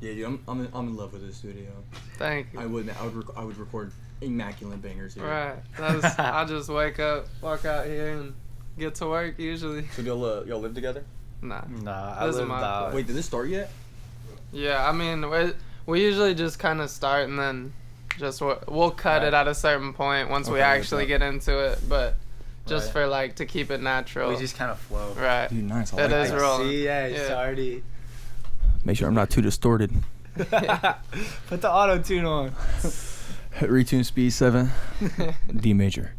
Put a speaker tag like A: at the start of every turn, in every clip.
A: Yeah, dude, I'm in love with this studio.
B: Thank you.
A: I would record immaculate bangers here.
B: Right. I just wake up, walk out here, and get to work usually.
A: So y'all live together?
B: Nah.
C: I
B: This is
C: lived
B: my
C: out.
B: place.
A: Wait, did this start yet?
B: Yeah, I mean, we usually just kind of start and then we'll cut it at a certain point once we actually get into it, but just for like to keep it natural.
C: We just kind of flow.
B: Right.
A: Dude, nice.
B: It is rolling.
C: See, it's already.
A: Make sure I'm not too distorted.
C: Put the auto tune on.
A: Retune speed 7. D major.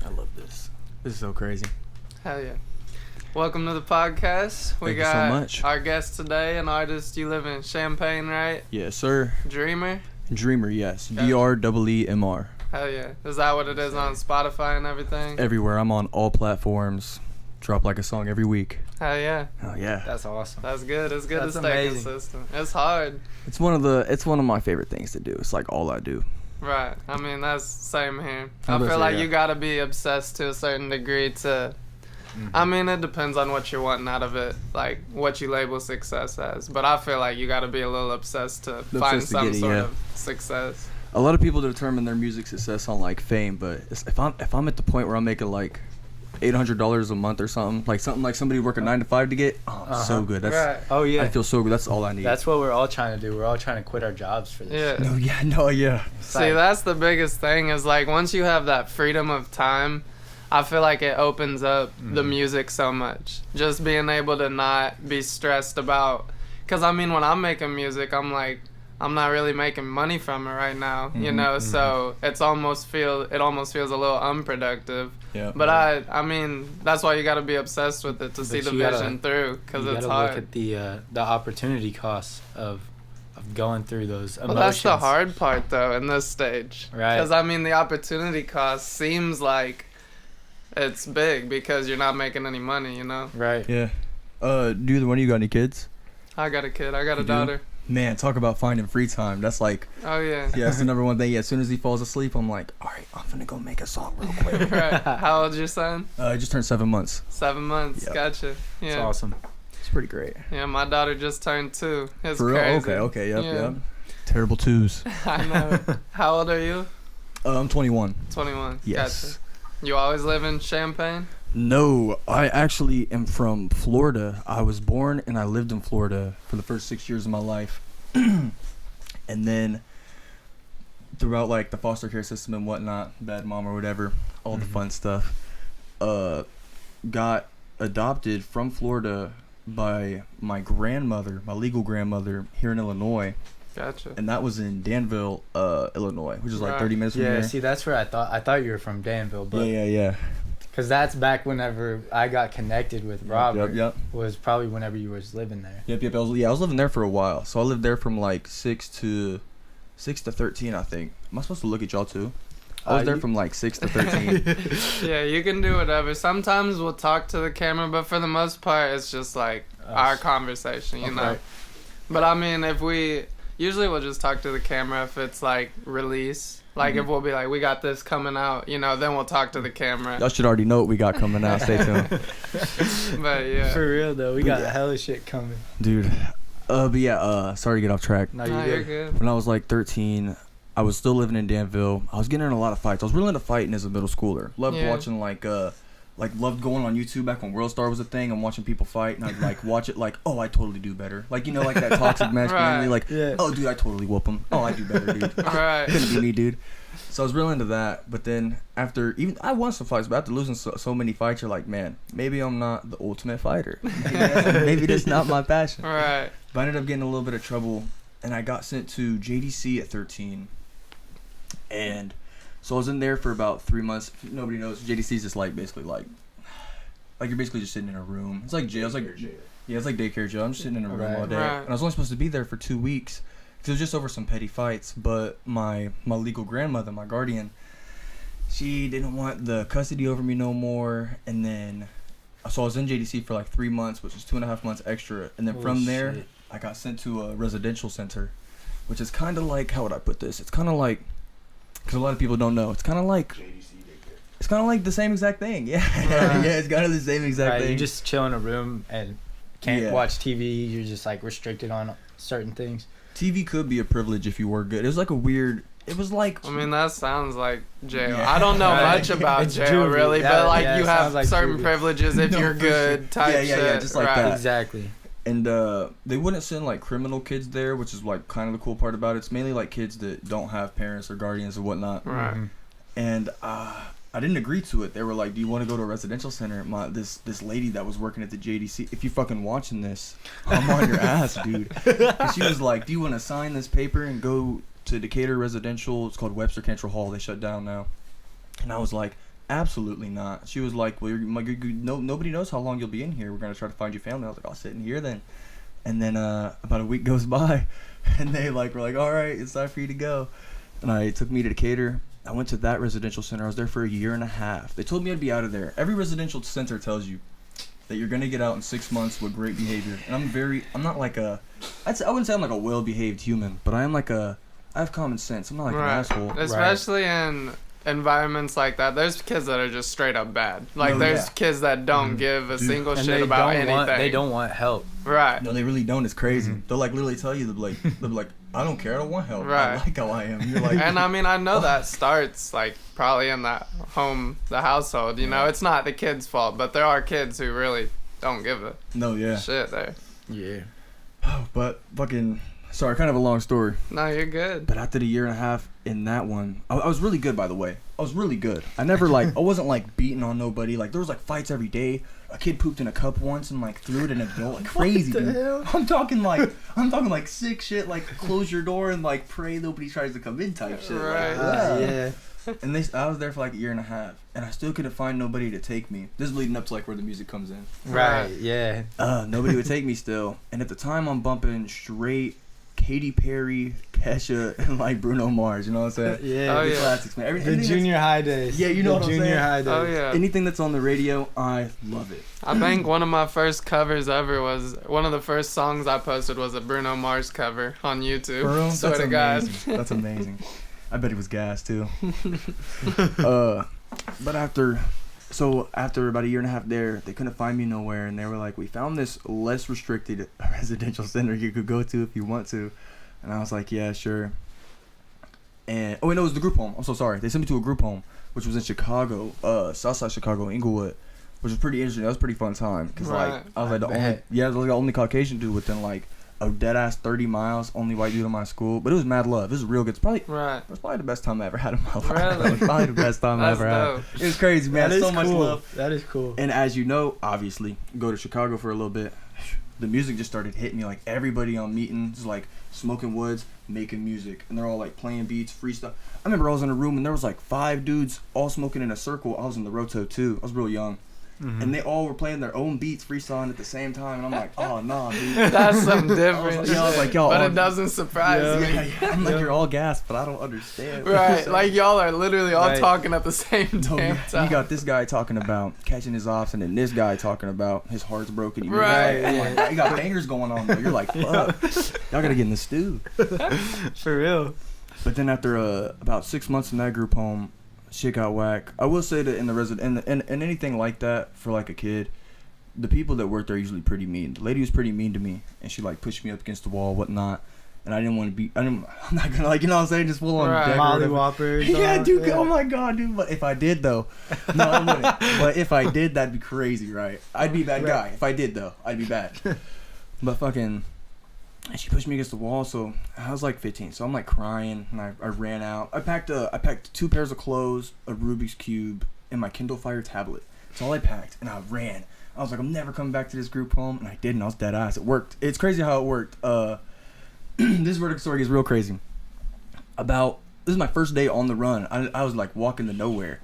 A: I love this. This is so crazy.
B: Hell yeah. Welcome to the podcast. We
A: Thank you so
B: got
A: much.
B: our guest today, an artist. You live in Champaign, right?
A: Yes, sir.
B: Dreemr?
A: Dreemr, yes.
B: Gotcha.
A: DREEMR.
B: Hell yeah. Is that what it is on Spotify and everything?
A: Everywhere. I'm on all platforms. Drop like a song every week.
B: Hell yeah.
A: Oh yeah.
C: That's awesome.
B: That's good. It's good
C: That's
B: to stay
C: amazing.
B: consistent. It's hard.
A: It's one of my favorite things to do. It's like all I do.
B: Right. I mean, that's same here.
A: I
B: I
A: was
B: feel
A: gonna
B: like
A: say,
B: you gotta be obsessed to a certain degree to... I mean, it depends on what you're wanting out of it, like what you label success as. But I feel like you gotta be a little obsessed to find some sort of success.
A: A lot of people determine their music success on like fame, but if I'm at the point where I'm making like $800 a month or something like somebody working 9 to 5 to get, so good. That's
B: Right.
C: Oh yeah.
A: I feel so good. That's all I need.
C: That's what we're all trying to do. We're all trying to quit our jobs for this.
B: Yeah.
A: No, yeah.
B: See, that's the biggest thing is like once you have that freedom of time, I feel like it opens up the music so much. Just being able to not be stressed about, because I mean when I'm making music, I'm like, I'm not really making money from it right now, you know, so it almost feels a little unproductive.
A: Yeah.
B: But I mean, that's why you got to be obsessed with it to see the vision through, because it's
C: You
B: hard.
C: gotta look at the opportunity costs of going through those emotions.
B: Well, that's the hard part though in this stage,
C: Right.
B: because I mean the opportunity cost seems like it's big because you're not making any money, you know.
C: Right.
A: Yeah. Do either one of you got any kids?
B: I got a kid. I got a
A: You do?
B: daughter.
A: Man, talk about finding free time. That's like,
B: Oh yeah.
A: yeah, that's the number one thing. Yeah, as soon as he falls asleep, I'm like, all right, I'm gonna go make a song real quick.
B: Right. How old's your son?
A: I just turned 7 months.
B: 7 months.
A: Yep.
B: Gotcha. Yeah.
C: It's awesome.
A: It's pretty great.
B: Yeah, my daughter just turned 2. It's
A: For real?
B: crazy.
A: Okay, yep,
B: Yeah.
A: yep. Terrible twos.
B: I know. How old are you?
A: I'm 21.
B: 21.
A: Yes.
B: Gotcha. You always live in Champaign?
A: No, I actually am from Florida. I was born and I lived in Florida for the first 6 years of my life. And then throughout like the foster care system and whatnot, bad mom or whatever, all the fun stuff, got adopted from Florida by my grandmother, my legal grandmother here in Illinois.
B: Gotcha.
A: And that was in Danville, Illinois, which is like
B: Right.
A: 30 minutes from
C: Yeah.
A: here.
C: See, that's where I thought you were from Danville, but
A: Yeah.
C: because that's back whenever I got connected with Robert.
A: Yep.
C: Was probably whenever you was living there.
A: Yep. I was living there for a while. So I lived there from like 6 to 13, I think. Am I supposed to look at y'all too? I was there from like 6 to 13.
B: Yeah, you can do whatever. Sometimes we'll talk to the camera, but for the most part, it's just like our conversation, you know.
A: Right.
B: But I mean, usually we'll just talk to the camera if it's like release. Like if we'll be like, we got this coming out, you know, then we'll talk to the camera.
A: Y'all should already know what we got coming out. Stay tuned.
B: But yeah.
C: For real though, we got
A: Yeah.
C: hella shit coming.
A: Dude. But yeah, sorry to get off track.
C: No,
B: Nah,
C: you
B: you're
C: good.
B: good.
A: When I was like 13, I was still living in Danville. I was getting in a lot of fights. I was really into fighting as a middle schooler. Loved
B: Yeah.
A: watching loved going on YouTube back when World Star was a thing and watching people fight, and I'd like watch it like, oh, I totally do better. Like, you know, like that toxic masculinity,
B: Right.
A: like,
C: Yeah.
A: oh, dude, I totally whoop him. Oh, I do better, dude.
B: Right.
A: Couldn't be me, dude. So I was real into that, but then I won some fights, but after losing so many fights, you're like, man, maybe I'm not the ultimate fighter. Maybe that's not my passion.
B: Right.
A: But I ended up getting in a little bit of trouble, and I got sent to JDC at 13. And so I was in there for about 3 months. If nobody knows, JDC is just like basically like you're basically just sitting in a room. It's like jail. It's like it's like daycare jail. I'm just sitting in a room all day.
B: Right.
A: And I was only supposed to be there for 2 weeks. It was just over some petty fights. But my legal grandmother, my guardian, she didn't want the custody over me no more. And then so I was in JDC for like 3 months, which is 2.5 months extra. And then
C: Holy
A: from there,
C: shit.
A: I got sent to a residential center, which is kind of like, how would I put this? It's kind of like, because a lot of people don't know, it's kind of like It's kind of like the same exact thing. Yeah.
B: Right.
A: Yeah, it's kind of the same exact
C: Right,
A: thing.
C: you just chill in a room and can't watch TV. You're just like restricted on certain things.
A: TV could be a privilege if you were good. It was like a weird. It was like.
B: I mean, that sounds like jail.
A: Yeah.
B: I don't know
C: Right.
B: much about
C: It's
B: jail,
C: juvie.
B: really,
C: Yeah,
B: but like
C: yeah,
B: you
C: it
B: have
C: sounds like
B: certain
C: juvie.
B: privileges if
A: No,
B: you're
A: for
B: good
A: sure.
B: type
A: Yeah,
B: shit.
A: yeah, just like
B: right.
A: that.
C: Exactly.
A: And they wouldn't send like criminal kids there, which is like kind of the cool part about it. It's mainly like kids that don't have parents or guardians or whatnot.
B: Right.
C: Mm-hmm.
A: And I didn't agree to it. They were like, "Do you want to go to a residential center?" This lady that was working at the JDC. If you're fucking watching this, I'm on your ass, dude. And she was like, "Do you want to sign this paper and go to Decatur Residential? It's called Webster Cantrell Hall. They shut down now." And I was like, "Absolutely not." She was like, "Well, nobody knows how long you'll be in here. We're gonna try to find your family." I was like, "I'll sit in here then." And then about a week goes by, and they like were like, "All right, it's time for you to go." And I took me to Decatur. I went to that residential center. I was there for a year and a half. They told me I'd be out of there. Every residential center tells you that you're gonna get out in 6 months with great behavior. And I'm not like I wouldn't say I'm like a well-behaved human, but I have common sense. I'm not like an asshole.
B: Especially in environments like that, there's kids that are just straight up bad. Like
A: No,
B: there's
A: yeah.
B: kids that don't give a single
C: And
B: shit
C: they
B: about
C: don't
B: anything.
C: they don't want help.
B: Right.
A: No, they really don't. It's crazy. They'll like literally tell you, they'll be like, "I don't care. I don't want help. I
B: Right.
A: like how I am." You're like,
B: And I mean, I know that starts like probably in that the household. You know, it's not the kid's fault, but there are kids who really don't give a
A: no, yeah.
B: shit there.
C: Yeah.
A: But fucking, sorry, kind of a long story.
B: No, you're good.
A: But after the year and a half in that one, I was really good, by the way. I was really good. I never I wasn't like beating on nobody. Like there was like fights every day. A kid pooped in a cup once and like threw it in a adult. Like crazy,
C: What the
A: dude.
C: hell?
A: I'm talking like sick shit. Like close your door and like pray nobody tries to come in type shit.
B: Right.
A: Like,
C: Yeah.
A: And I was there for like a year and a half, and I still couldn't find nobody to take me. This is leading up to like where the music comes in.
C: Right. Yeah.
A: Nobody would take me still. And at the time, I'm bumping straight Katy Perry, Kesha, and like Bruno Mars. You know what I'm saying?
C: Yeah.
B: Oh,
A: The
B: yeah.
A: classics, man.
C: The
A: Anything
C: junior high days.
A: Yeah, you know
C: the
A: what I'm
C: junior
A: saying?
C: high days.
B: Oh yeah.
A: anything that's on the radio, I love it.
B: I think one of my first covers ever was one of the first songs I posted was a Bruno Mars cover on YouTube.
A: For real?
B: Swear
A: That's
B: to God.
A: amazing. That's amazing. I bet he was gassed too. But after about a year and a half there, they couldn't find me nowhere, and they were like, "We found this less restricted residential center you could go to if you want to," and I was like, "Yeah, sure." And it was the group home. I'm so sorry. They sent me to a group home, which was in Chicago, Southside Chicago, Inglewood, which was pretty interesting. That was a pretty fun time because
B: Right.
A: like I was like
C: I
A: I was like the only Caucasian dude within like a dead ass 30 miles, only white dude in my school, but it was mad love. It was real good. It
B: Right.
A: was probably the best time I ever had in my life.
B: Really?
A: It was probably the best time I
B: That's
A: ever
B: dope.
A: had. It was crazy, man.
C: That is
A: So much
C: cool.
A: love.
C: That is cool.
A: And as you know, obviously, go to Chicago for a little bit. The music just started hitting me. Like everybody on meetings, like smoking woods, making music, and they're all like playing beats, freestyle. I remember I was in a room and there was like 5 dudes all smoking in a circle. I was in the Roto too. I was real young.
C: Mhm.
A: And they all were playing their own beats, freestyling at the same time, and I'm like, oh nah, dude.
B: That's some different
A: I was like,
B: shit.
A: yeah, I was like, y'all
B: but
A: all-
B: it doesn't surprise
C: Yeah.
B: me.
A: Yeah. I'm like,
C: Yeah.
A: you're all gassed, but I don't understand. what
B: Right.
A: you're saying.
B: Like y'all are literally all
C: Right.
B: talking at the same
A: No,
B: damn
A: you
B: time.
A: got this guy talking about catching his offs, and then this guy talking about his heart's broken. You know,
B: Right.
A: I'm like, you got bangers going on, though. You're like, fuck. Y'all gotta get in the stew.
C: For real.
A: But then after about 6 months in that group home, shit got whack. I will say that in the and anything like that for like a kid, the people that work there are usually pretty mean. The lady was pretty mean to me, and she like pushed me up against the wall, whatnot. And I didn't want to be. I'm not gonna like, you know what I'm saying, just full on
B: Right.
A: deck or
C: Molly
A: whatever.
C: Whoppers.
A: Yeah, dude.
C: Yeah.
A: Oh my god, dude. But if I did though, no, I wouldn't. But if I did, that'd be crazy, right? I'd be a bad guy. If I did though, I'd be bad. But fucking, and she pushed me against the wall. So I was like 15. So I'm like crying, and I ran out. I packed 2 pairs of clothes, a Rubik's cube, and my Kindle Fire tablet. That's all I packed, and I ran. I was like, I'm never coming back to this group home, and I didn't. I was dead ass. It worked. It's crazy how it worked. This vertical story is real crazy. This is my first day on the run. I was like walking to nowhere,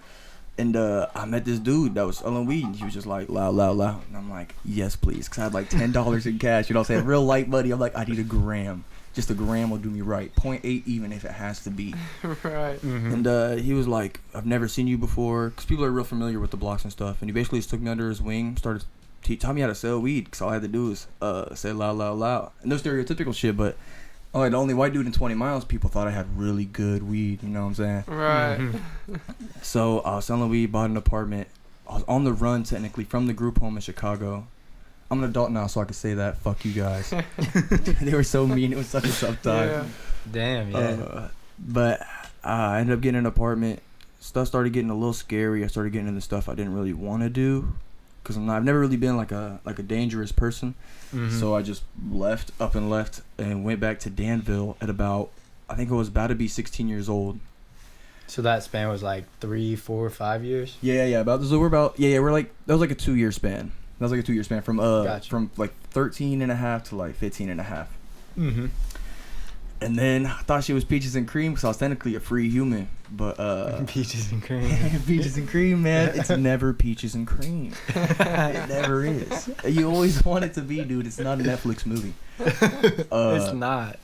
A: and I met this dude that was selling weed, and he was just like loud, and I'm like, yes please, because I had like $10 in cash. You know what I'm saying? Real light money. I'm like, I need a gram. Just a gram will do me right. 0.8 even if it has to be.
B: Right.
C: Mhm.
A: And he was like, I've never seen you before, because people are real familiar with the blocks and stuff. And he basically just took me under his wing, started taught me how to sell weed, because all I had to do was say loud. And no stereotypical shit, but the only white dude in 20 miles, people thought I had really good weed, you know what I'm saying?
B: Right.
C: Mhm.
A: So I was selling weed, bought an apartment. I was on the run technically from the group home in Chicago. I'm an adult now, so I can say that. Fuck you guys. They were so mean. It was such a tough time.
B: Yeah.
C: Damn, yeah.
A: But I ended up getting an apartment. Stuff started getting a little scary. I started getting into stuff I didn't really want to do, because I've never really been like a dangerous person.
C: Mm-hmm.
A: So I just left and went back to Danville at about, I think I was about to be 16 years old.
C: So that span was like 3, 4, 5 years?
A: Yeah, we're like, that was like a 2-year span. That was like a 2-year span from
C: Gotcha.
A: from like 13 and a half to like 15 and a half.
C: Mm-hmm.
A: And then I thought she was peaches and cream because I was technically a free human. But
C: Peaches and cream.
A: peaches and cream, man. It's never peaches and cream. It never is. You always want it to be, dude. It's not a Netflix movie.
C: It's not.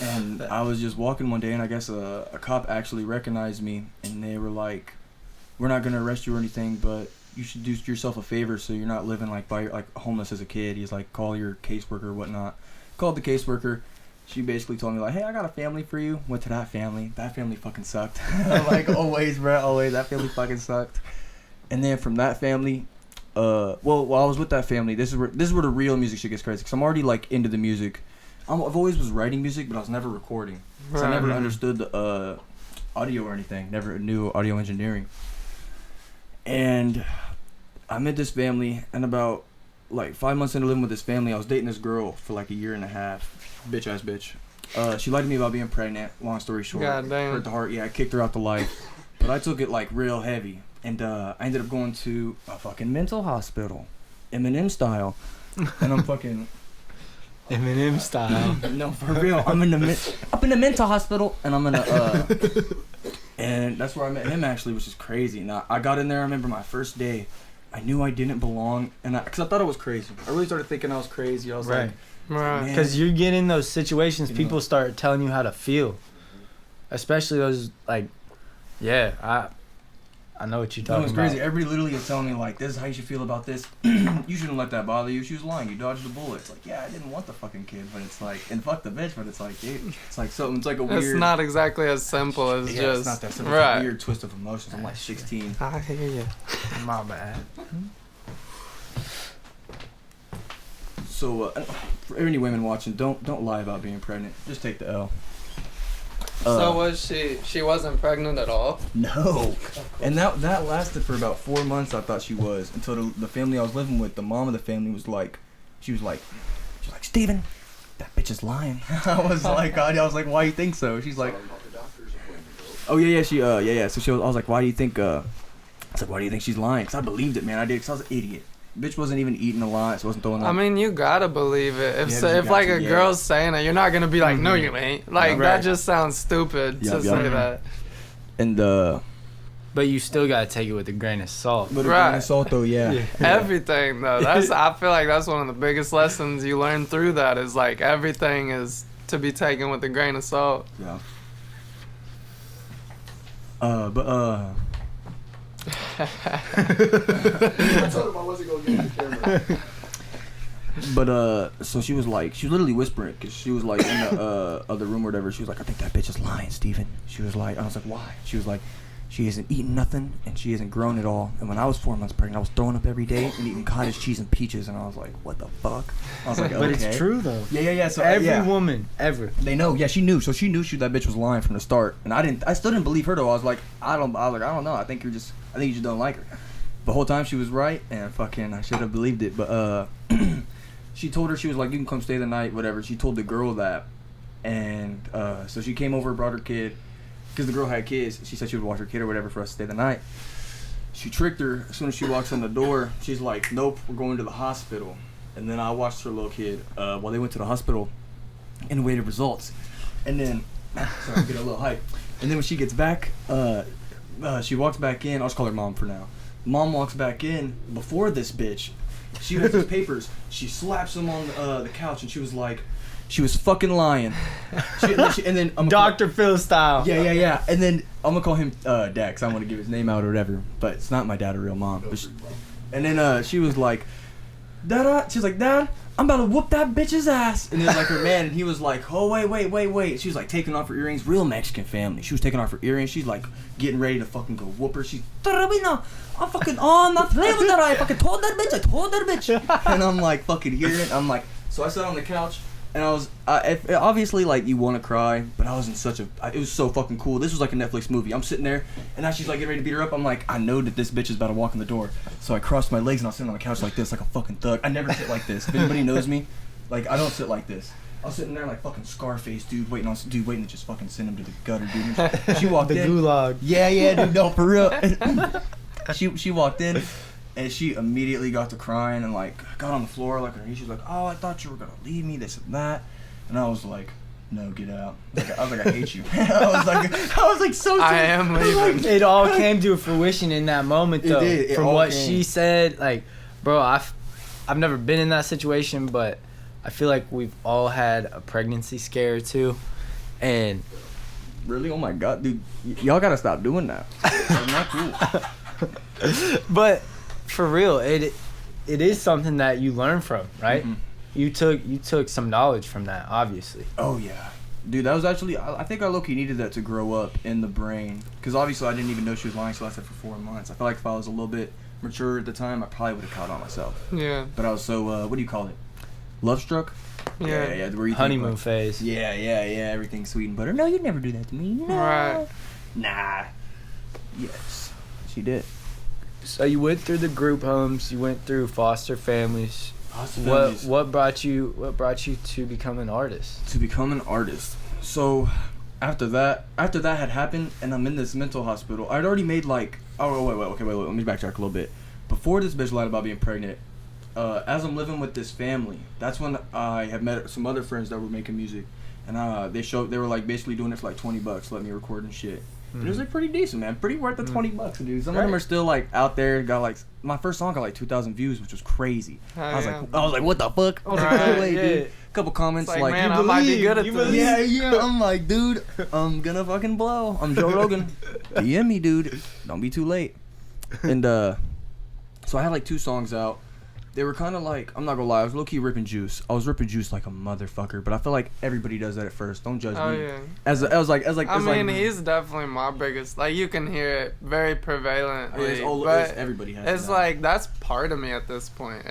A: And I was just walking one day, and I guess a cop actually recognized me, and they were like, "We're not gonna arrest you or anything, but you should do yourself a favor so you're not living like homeless as a kid." He's like, "Call your caseworker or whatnot." Called the caseworker. She basically told me like, "Hey, I got a family for you." Went to that family. That family fucking sucked. Like always, bro. Always. That family fucking sucked. And then from that family, while I was with that family, this is where the real music shit gets crazy. Cause I'm already like into the music. I've always was writing music, but I was never recording. So I never understood the audio or anything. Never knew audio engineering. And I met this family, and about like 5 months into living with this family, I was dating this girl for like a year and a half. Bitch ass bitch. She lied to me about being pregnant. Long story short.
B: God damn.
A: Hurt the heart. Yeah, I kicked her out the life. But I took it like real heavy. And I ended up going to a fucking mental hospital. Eminem style. And I'm fucking...
C: Eminem style.
A: No, for real. I'm in the mental hospital, and I'm in a... and that's where I met him, actually, which is crazy. And I got in there, I remember my first day. I knew I didn't belong, and because I thought I was crazy. I really started thinking I was crazy. I was like...
B: Right.
C: Because you get in those situations,
A: You
C: people
A: know.
C: start telling you how to feel. Especially those, like, yeah, I know what you're
A: That
C: talking
A: was
C: about.
A: crazy. Everybody literally is telling me, like, this is how you should feel about this. You shouldn't let that bother you. She was lying. You dodged the bullet. It's like, yeah, I didn't want the fucking kid, but it's like, and fuck the bitch, but it's like, dude, it's like something, it's like a weird...
B: It's not exactly as simple as
A: yeah,
B: just...
A: it's not that simple.
B: Right.
A: It's a weird twist of emotions. I'm like 16.
B: I hear you.
C: My bad.
A: So, for any women watching, don't lie about being pregnant. Just take the L.
B: So was she wasn't pregnant at all?
A: No. And that lasted for about 4 months. I thought she was, until the family I was living with, the mom of the family was like, she was like, Steven, that bitch is lying. I was like, why do you think so? She's like, oh yeah, So I was like, why do you think? I was like, why do you think she's lying? Cause I believed it, man. I did, cause I was an idiot. Bitch wasn't even eating a lot, so wasn't throwing up.
B: I mean, you gotta believe it. If
A: Yeah,
B: if like a girl's saying it, you're not gonna be like, no, you ain't. Like
A: Yeah,
B: that
A: right.
B: just sounds stupid to say that.
A: And
C: But you still gotta take it with a grain of salt.
A: but
B: Right.
A: a grain of salt though, yeah.
B: Everything though, I feel like that's one of the biggest lessons you learn through that is like everything is to be taken with a grain of salt.
A: Yeah.
D: I told him I wasn't gonna get the camera.
A: But so she was literally whispering, cause she was like in the other room or whatever. She was like, I think that bitch is lying, Steven. She was like, I was like, why? She was like, she hasn't eaten nothing and she hasn't grown at all. And when I was 4 months pregnant, I was throwing up every day and eating cottage cheese and peaches. And I was like, what the fuck? I was like, okay.
C: But it's true though.
A: Yeah. So
C: Every woman ever.
A: they know. Yeah, she knew. So she knew that bitch was lying from the start. And I still didn't believe her though. I was like, I don't know. I think you just don't like her. The whole time she was right, and fucking I should have believed it. But she told her, she was like, you can come stay the night, whatever. She told the girl that, and so she came over, brought her kid, because the girl had kids. She said she would watch her kid or whatever for us to stay the night. She tricked her. As soon as she walks in the door, she's like, nope, we're going to the hospital. And then I watched her little kid while they went to the hospital and waited results. And then, sorry, I'm getting a little hype. And then when she gets back, she walks back in. I'll just call her mom for now. Mom walks back in before this bitch. She has his papers. She slaps him on the couch, and she was like, she was fucking lying. And then
C: Dr. Phil style.
A: Yeah. And then I'm gonna call him Dad, because I want to give his name out or whatever. But it's not my dad or real mom. But and then she was like, Dad, I'm about to whoop that bitch's ass. And it was like her man, and he was like, oh, wait. She was like taking off her earrings. Real Mexican family. She was taking off her earrings. She's like getting ready to fucking go whoop her. She's, I'm fucking on that play with that. I fucking told that bitch. And I'm like fucking hearing it. I'm like, so I sat on the couch, and I was, obviously like you want to cry, but I was in such a, it was so fucking cool. This was like a Netflix movie. I'm sitting there, and now she's like getting ready to beat her up. I'm like, I know that this bitch is about to walk in the door. So I crossed my legs and I was sitting on the couch like this, like a fucking thug. I never sit like this. If anybody knows me, like I don't sit like this. I was sitting there like fucking Scarface, waiting to just fucking send him to the gutter, dude. And she walked
C: The
A: in.
C: gulag.
A: Yeah, dude, no, for real. She walked in, and she immediately got to crying and like got on the floor like her. She was like, oh, I thought you were gonna leave me, this and that. And I was like, no, get out. I was like, I hate you. I was like so
B: I am leaving.
C: It all came to fruition in that moment, though.
A: It did. It
C: From
A: all
C: what
A: came.
C: she said, like, bro, I've never been in that situation, but I feel like we've all had a pregnancy scare too, and
A: Really? Oh my god, dude. Y'all gotta stop doing that. That's not cool.
C: but for real, it is something that you learn from, right?
A: Mm-hmm.
C: You took some knowledge from that, obviously.
A: Oh yeah. Dude, that was actually, I think I low-key needed that to grow up in the brain. Because obviously I didn't even know she was lying, so I lasted for 4 months. I feel like if I was a little bit mature at the time, I probably would have caught on myself.
B: Yeah.
A: But I was so, what do you call it? Love struck?
B: Yeah.
A: Where you think,
C: Honeymoon
A: like,
C: phase.
A: Yeah, everything's sweet and butter. No, you'd never do that to me. No.
B: Right.
A: Nah. Yes. She did.
C: So you went through the group homes, you went through foster families. What brought you to become an artist?
A: To become an artist. So after that had happened and I'm in this mental hospital, I'd already made like, wait, let me backtrack a little bit. Before this bitch lied about being pregnant, as I'm living with this family, that's when I had met some other friends that were making music, and they were like basically doing it for like $20, let me record and shit. And it was like pretty decent, man. Pretty worth the $20, dude. Some of them are still like out there. Got like my first song got like 2,000 views, which was crazy. I was like, what the fuck? I was like, no way, dude. Couple comments
B: It's
A: like,
B: man,
A: you
B: I might be
A: believe,
B: good at
A: you
B: this.
A: believe. Yeah. I'm like, dude, I'm gonna fucking blow. I'm Joe Rogan. DM me, dude. Don't be too late. And so I had like 2 songs out. They were kind of like, I'm not gonna lie, I was low-key ripping juice. I was ripping juice like a motherfucker, but I feel like everybody does that at first. Don't judge me.
B: Yeah.
A: I
B: mean, he's definitely my biggest. Like, you can hear it very prevalently. But
A: everybody has.
B: it's like, that's part of me at this point.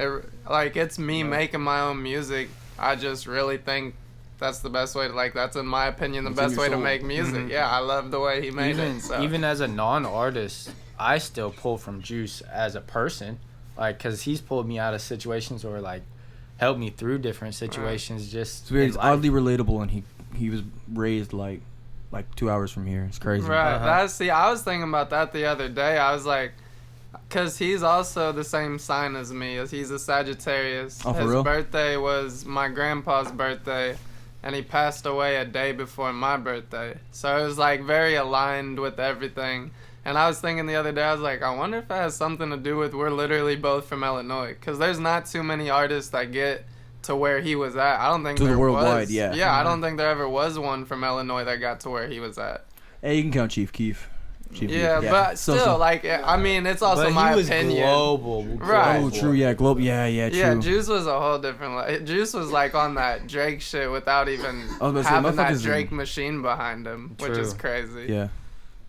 B: Like, it's me making my own music. I just really think that's the best way to, like, that's in my opinion the
A: It's in
B: best
A: your
B: way to
A: soul.
B: make music.
C: Mhm.
B: Yeah, I love the way he made
C: even
B: it. So.
C: even as a non-artist, I still pull from Juice as a person, like, cause he's pulled me out of situations or like helped me through different situations. Just
A: It's
C: in life.
A: oddly relatable, and he was raised like 2 hours from here. It's crazy.
B: Right.
C: Uh-huh.
B: I was thinking about that the other day. I was like, because he's also the same sign as me. He's a Sagittarius.
A: Oh, for
B: His
A: real?
B: birthday was my grandpa's birthday, and he passed away a day before my birthday. So it was like very aligned with everything. And I was thinking the other day, I was like, I wonder if it has something to do with we're literally both from Illinois. Because there's not too many artists that get to where he was at. I don't think
A: To the
B: there
A: worldwide,
B: was.
A: yeah.
B: Yeah, I don't think there ever was one from Illinois that got to where he was at.
A: Hey, you can count Chief Keef.
B: Yeah,
A: Keef,
B: but
A: So-
B: still,
A: so-
B: like, I mean, it's also
C: But
B: my
C: he was
B: opinion.
C: global.
B: Right.
A: Oh, true. Yeah, global. Yeah, true.
B: Yeah, Juice was a whole different. Juice was like on that Drake shit without even
A: I was about to say,
B: having that
A: motherfuckers
B: Drake
A: in-
B: machine behind him, which is
C: True.
B: crazy.
A: Yeah.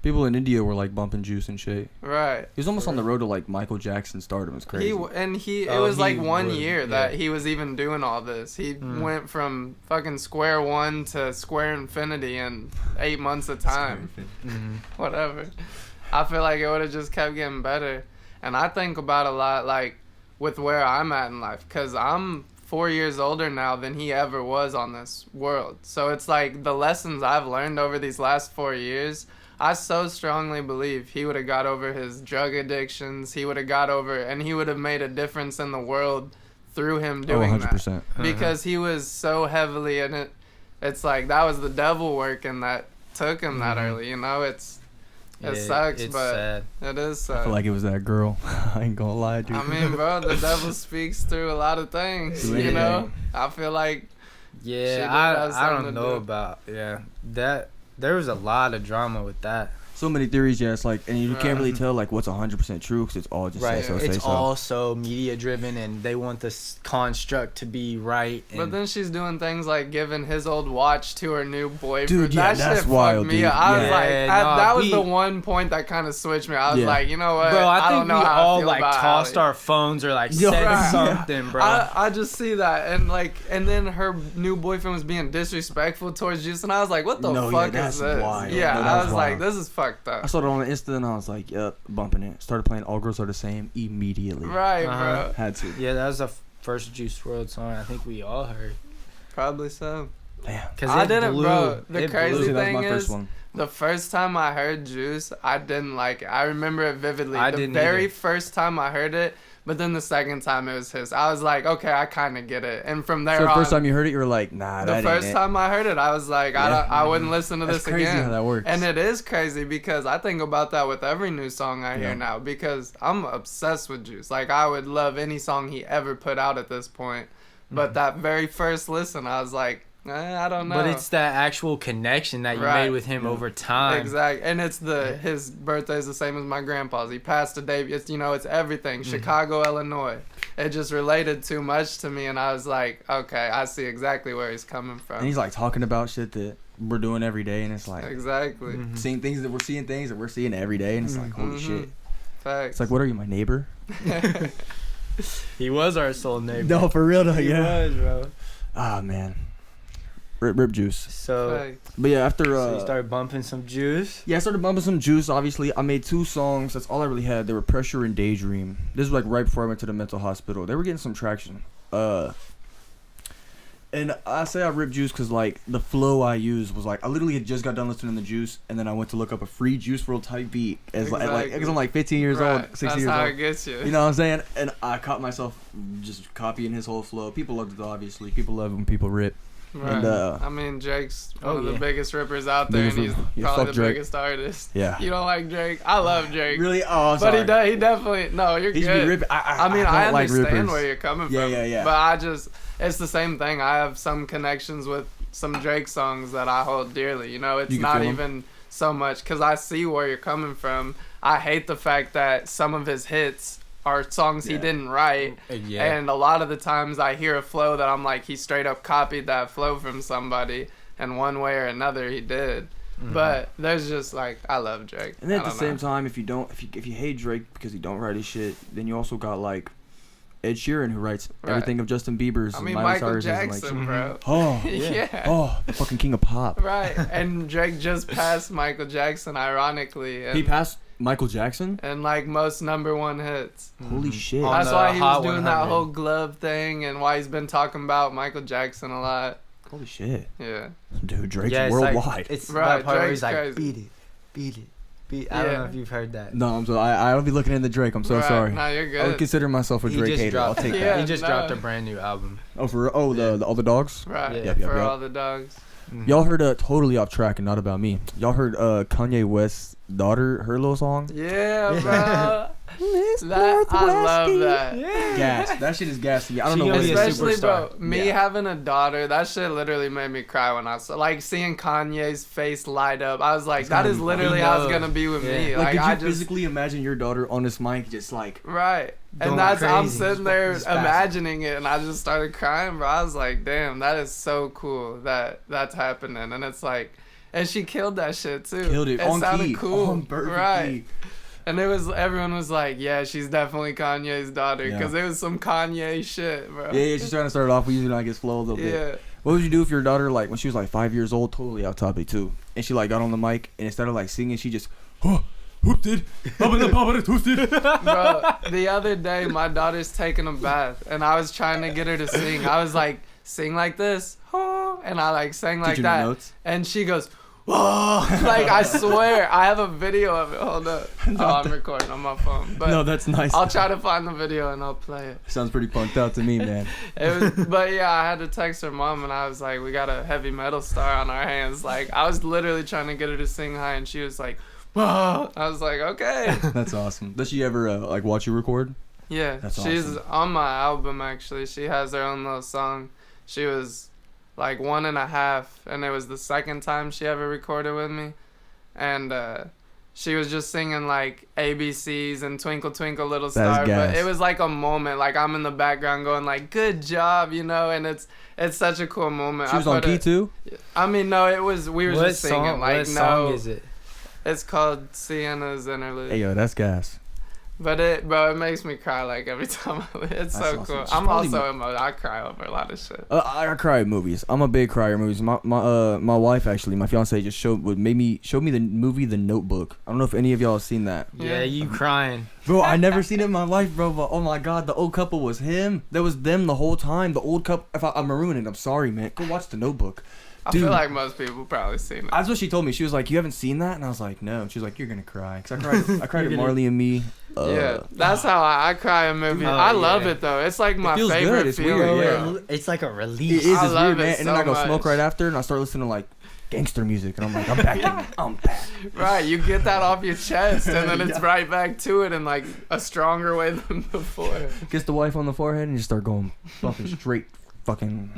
A: People in India were like bumping Juice and shit.
B: Right.
A: He was almost on the road to like Michael Jackson stardom. It's crazy.
B: It
C: Oh,
B: was like
C: he
B: 1
C: would,
B: year
C: yeah.
B: that he was even doing all this. He went from fucking square one to square infinity in 8 months of time. Whatever. I feel like it would have just kept getting better. And I think about a lot, like, with where I'm at in life. Because I'm 4 years older now than he ever was on this world. So it's like the lessons I've learned over these last 4 years, I so strongly believe he would have got over his drug addictions. He would have got over, and he would have made a difference in the world through him doing
A: 100%.
B: that. Because he was so heavily in it. It's like that was the devil working that took him that early, you know? It sucks,
C: it's
B: but
C: sad.
B: it is
A: I
B: sad.
A: feel like it was that girl. I ain't gonna lie, dude.
B: I mean, bro, the devil speaks through a lot of things,
A: Through
B: you know?
A: anything.
B: I feel like Shit
C: Yeah,
B: that has
C: I
B: something
C: don't
B: to
C: know
B: do.
C: about that. There was a lot of drama with that.
A: so many theories. Yeah, it's like, and you can't really
B: Right.
A: tell like what's 100% true because it's all just
C: Right.
A: say so, say
C: It's
A: so.
C: all so media driven, and they want this construct to be right. And
B: But then she's doing things like giving his old watch to her new boyfriend.
A: Dude, yeah,
B: that
A: that's
B: shit
A: wild,
B: fucked me
A: dude.
B: up. I was
A: Yeah.
B: like,
C: Yeah,
B: that was
C: we-
B: the one point that kind of switched me. I was
A: Yeah.
B: like, you know what?
C: bro, I think
B: don't know
C: we
B: how I
C: all
B: feel
C: like
B: about
C: tossed
B: Ally.
C: our phones or like
A: Yo,
C: said
B: right.
C: something, bro.
B: I just see that, and then her new boyfriend was being disrespectful towards Juice, and I was like, what the
A: No, yeah,
B: fuck
A: that's
B: is this?
A: wild.
B: Yeah,
A: No, that
B: I
A: was
B: was like,
A: wild.
B: this is fucked
A: I
B: up.
A: saw it on Insta and I was like, yep, bumping it. Started playing All Girls Are the Same immediately.
B: Right,
C: Uh-huh.
B: bro.
A: Had to.
C: Yeah, that was the first Juice WRLD song I think we all heard.
B: Probably so.
A: Damn.
C: Cause
B: I
C: it
B: didn't,
C: blew.
B: bro. The
C: It
B: crazy
C: blew.
A: That was
B: thing
A: my
B: is,
A: first one.
B: the first time I heard Juice, I didn't like it. I remember it vividly.
C: I
B: the
C: didn't
B: very
C: either.
B: first time I heard it, but then the second time it was his. I was like, okay, I kind of get it. And from there
A: So the
B: on,
A: first time you heard it, you were like, nah,
B: the
A: that
B: first
A: ain't it.
B: time I heard it, I was like,
A: Yeah.
B: I wouldn't listen to
A: That's
B: this
A: crazy
B: again.
A: how that works.
B: And it is crazy because I think about that with every new song I hear
A: Yeah.
B: now because I'm obsessed with Juice. Like, I would love any song he ever put out at this point. But that very first listen, I was like, I don't know.
C: But it's that actual connection that you
B: Right.
C: made with him
A: Yeah.
C: over time.
B: Exactly, and it's his birthday is the same as my grandpa's. He passed a day. It's it's everything. Chicago, Illinois. It just related too much to me, and I was like, okay, I see exactly where he's coming from.
A: And he's like talking about shit that we're doing every day, and it's like
B: exactly.
C: Mhm.
A: seeing things that we're seeing every day, and it's like holy
B: Mhm.
A: shit.
B: Facts.
A: It's like, what are you, my neighbor?
C: He was our soul neighbor.
A: No, for real though.
C: He
A: Yeah.
C: was, bro.
A: Ah man. Rip Juice.
C: So,
B: Facts.
A: But yeah, after
C: so you started bumping some Juice.
A: yeah, I started bumping some Juice. Obviously, I made 2 songs. That's all I really had. They were Pressure and Daydream. This was like right before I went to the mental hospital. They were getting some traction. And I say I ripped Juice because like the flow I used was like I literally had just got done listening to Juice, and then I went to look up a free Juice WRLD type beat as like
B: Exactly.
A: because I'm like 15 years old,
B: Right.
A: 16
B: That's
A: years
B: how
A: old.
B: it gets you.
A: You know what I'm saying? And I caught myself just copying his whole flow. People loved it, obviously. People love when people rip.
B: Right.
A: And,
B: I mean, Drake's one
C: Oh,
B: of the
C: yeah.
B: biggest rippers out there,
A: Biggest
B: and he's
A: ripper. Yeah,
B: probably
A: fuck
B: the
A: Drake.
B: biggest artist.
A: Yeah.
B: You don't like Drake? I love Drake.
A: Really? Oh,
B: But
A: sorry.
B: he definitely no. You're
A: He should
B: good.
A: be ripping.
B: I mean,
A: don't
B: I
A: like
B: understand
A: rippers.
B: where you're coming
A: Yeah,
B: from.
A: yeah, yeah.
B: But it's the same thing. I have some connections with some Drake songs that I hold dearly. You know, it's
A: You can
B: not
A: feel 'em?
B: even so much because I see where you're coming from. I hate the fact that some of his hits are songs he
A: Yeah.
B: didn't write.
C: Yeah.
B: And a lot of the times I hear a flow that I'm like, he straight up copied that flow from somebody, and one way or another he did. But there's just like, I love Drake.
A: And then
B: I
A: at the
B: don't
A: same
B: know.
A: time, if you hate Drake because he don't write his shit, then you also got like Ed Sheeran who writes
B: Right.
A: everything of Justin Bieber's.
B: I
A: and
B: mean,
A: Miley
B: Michael
A: Cyrus's and,
B: Jackson,
A: like,
B: bro.
A: oh,
B: Yeah.
A: oh, the fucking king of pop.
B: Right. And Drake just passed Michael Jackson, ironically. And,
A: He passed Michael Jackson.
B: and like most #1 hits.
A: Holy shit!
C: On
B: That's
C: the
B: why he was
C: Hot
B: doing that
C: 100.
B: whole glove thing and why he's been talking about Michael Jackson a lot.
A: Holy shit,
B: Yeah.
A: dude! Drake's
C: Yeah, it's
A: worldwide.
C: Like, it's
B: Right,
C: that part where
B: Drake's
C: he's like,
B: crazy.
C: beat it, beat it, beat. I don't
B: Yeah.
C: know if you've heard that.
A: no, I'm so I'll be looking into Drake. I'm so
B: Right.
A: sorry.
B: No, you're
A: I would
B: good.
A: consider myself a
C: He
A: Drake
C: just
A: hater. I'll
C: dropped.
A: take
B: Yeah.
A: that.
C: He just
B: no.
C: dropped a brand new album.
A: Oh, for all the dogs.
B: Right.
C: Yeah.
A: Yep, yep,
B: For
A: yep.
B: all the dogs.
A: Y'all heard totally off track and not about me. Y'all heard Kanye West's daughter, her little song.
B: Yeah, bro. That, I love that.
A: Gas. That shit is gas to me. I don't
C: She
A: know
C: gonna
A: what
C: be
A: it
C: a
A: is.
B: Especially, bro,
C: superstar.
B: me
A: Yeah.
B: having a daughter, that shit literally made me cry when I saw, like, seeing Kanye's face light up. I was like,
A: It's
B: that
A: gotta
B: is
A: be
B: literally
C: fun.
B: how
C: He
B: it's
C: knows.
B: gonna be with
C: Yeah.
B: me.
A: Like,
B: Like,
A: could you
B: I just,
A: physically imagine your daughter on this mic just like
B: right.
C: Going
B: And that's, I'm
C: crazy.
B: sitting there
A: Just spazzing.
B: imagining it, and I just started crying, bro. I was like, damn, that is so cool that that's happening. And it's like, and she killed that shit too.
A: killed it on
B: sounded
A: key,
B: cool.
A: on perfect
B: right.
A: key.
B: And everyone was like, yeah, she's definitely Kanye's daughter.
A: Yeah.
B: Because it was some Kanye shit, bro.
A: Yeah, she's trying to start it off. We usually like his flow a little bit.
B: Yeah.
A: What would you do if your daughter, like, when she was like 5 years old, totally off topic too, and she like got on the mic and instead of like singing, she just, whooped it, toasted.
B: Bro, the other day, my daughter's taking a bath, and I was trying to get her to sing. I was like, sing like this, and I like sang like
A: Teaching her
B: that,
A: notes.
B: and she goes, whoa, like I swear, I have a video of it. Hold up, I'm recording on my phone, but
A: No, that's nice.
B: I'll try to find the video and I'll play it.
A: Sounds pretty punked out to me, man.
B: But yeah, I had to text her mom, and I was like, we got a heavy metal star on our hands. Like, I was literally trying to get her to sing high, and she was like, whoa. I was like, okay.
A: That's awesome. Does she ever like watch you record?
B: Yeah,
A: That's
B: she's
A: awesome.
B: on my album actually. She has her own little song. She was like 1.5, and it was the second time she ever recorded with me. And she was just singing like ABCs and Twinkle Twinkle Little Star,
A: gas.
B: but it was like a moment. Like I'm in the background going like, "Good job," you know, and it's such a cool moment.
A: She was on key too?
B: I mean, no, it was we were
C: What
B: just singing.
C: song?
B: Like
C: What
B: no,
C: song is it?
B: it's called Sienna's Interlude.
A: Hey, yo, that's gas.
B: But it makes me cry like every time it's
A: That's
B: so
A: awesome.
B: cool.
A: She's
B: I'm
A: probably
B: also emotional. I cry over a lot of shit.
A: I cry at movies. I'm a big crier at movies. My wife actually, my fiance just showed me the movie The Notebook. I don't know if any of y'all have seen that.
C: Yeah, you crying.
A: Bro, I never seen it in my life, bro. But oh my god, the old couple was him. That was them the whole time. The old couple. If I'm ruining it, I'm sorry, man. Go watch The Notebook.
B: I
A: Dude.
B: feel like most people probably seen it.
A: That's what she told me. She was like, "You haven't seen that?" And I was like, "No." And she was like, "You're gonna cry." Cause I cried at Marley and Me.
B: Yeah, that's how I cry in movies.
C: Oh,
B: I love
C: yeah.
B: it though. It's like my
A: feels
B: favorite
A: good. It's
B: feeling.
A: weird,
B: bro.
A: yeah.
C: It's like a
A: It
C: release.
A: is.
B: I
A: It's
B: love
A: weird,
B: it
A: man. And then
B: so
A: I go smoke
B: much.
A: right after, and I start listening to like gangster music, and I'm like, I'm back in it. I'm back.
B: Right, you get that off your chest, and then it's right back to it in like a stronger way than before.
A: Kiss the wife on the forehead, and just start going bumping straight. Fucking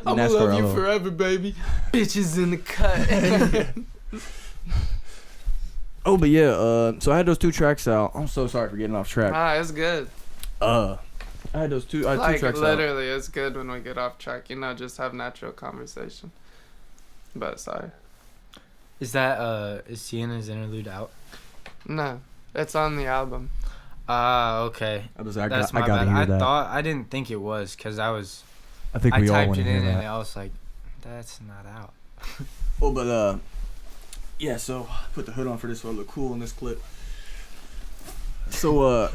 B: I'm gonna
A: NASCAR
B: love you
A: LO.
B: forever, baby. Bitches in the cut.
A: Oh, but yeah. So I had those 2 tracks out. I'm so sorry for getting off track.
B: It's good.
A: I had those two. I had 2
B: Like
A: tracks out.
B: literally, it's good when we get off track. You know, just have natural conversation. But sorry,
C: Is that is Sienna's Interlude out?
B: no, it's on the album.
C: Ah, okay.
A: I
C: That's my
A: gotta
C: bad.
A: hear that.
C: I didn't think it was because
A: I think
C: I
A: we all
C: typed
A: want
C: it
A: to
C: in
A: hear
C: and
A: that.
C: I was like, that's not out.
A: Oh, but yeah. So I put the hood on for this so I look cool in this clip. So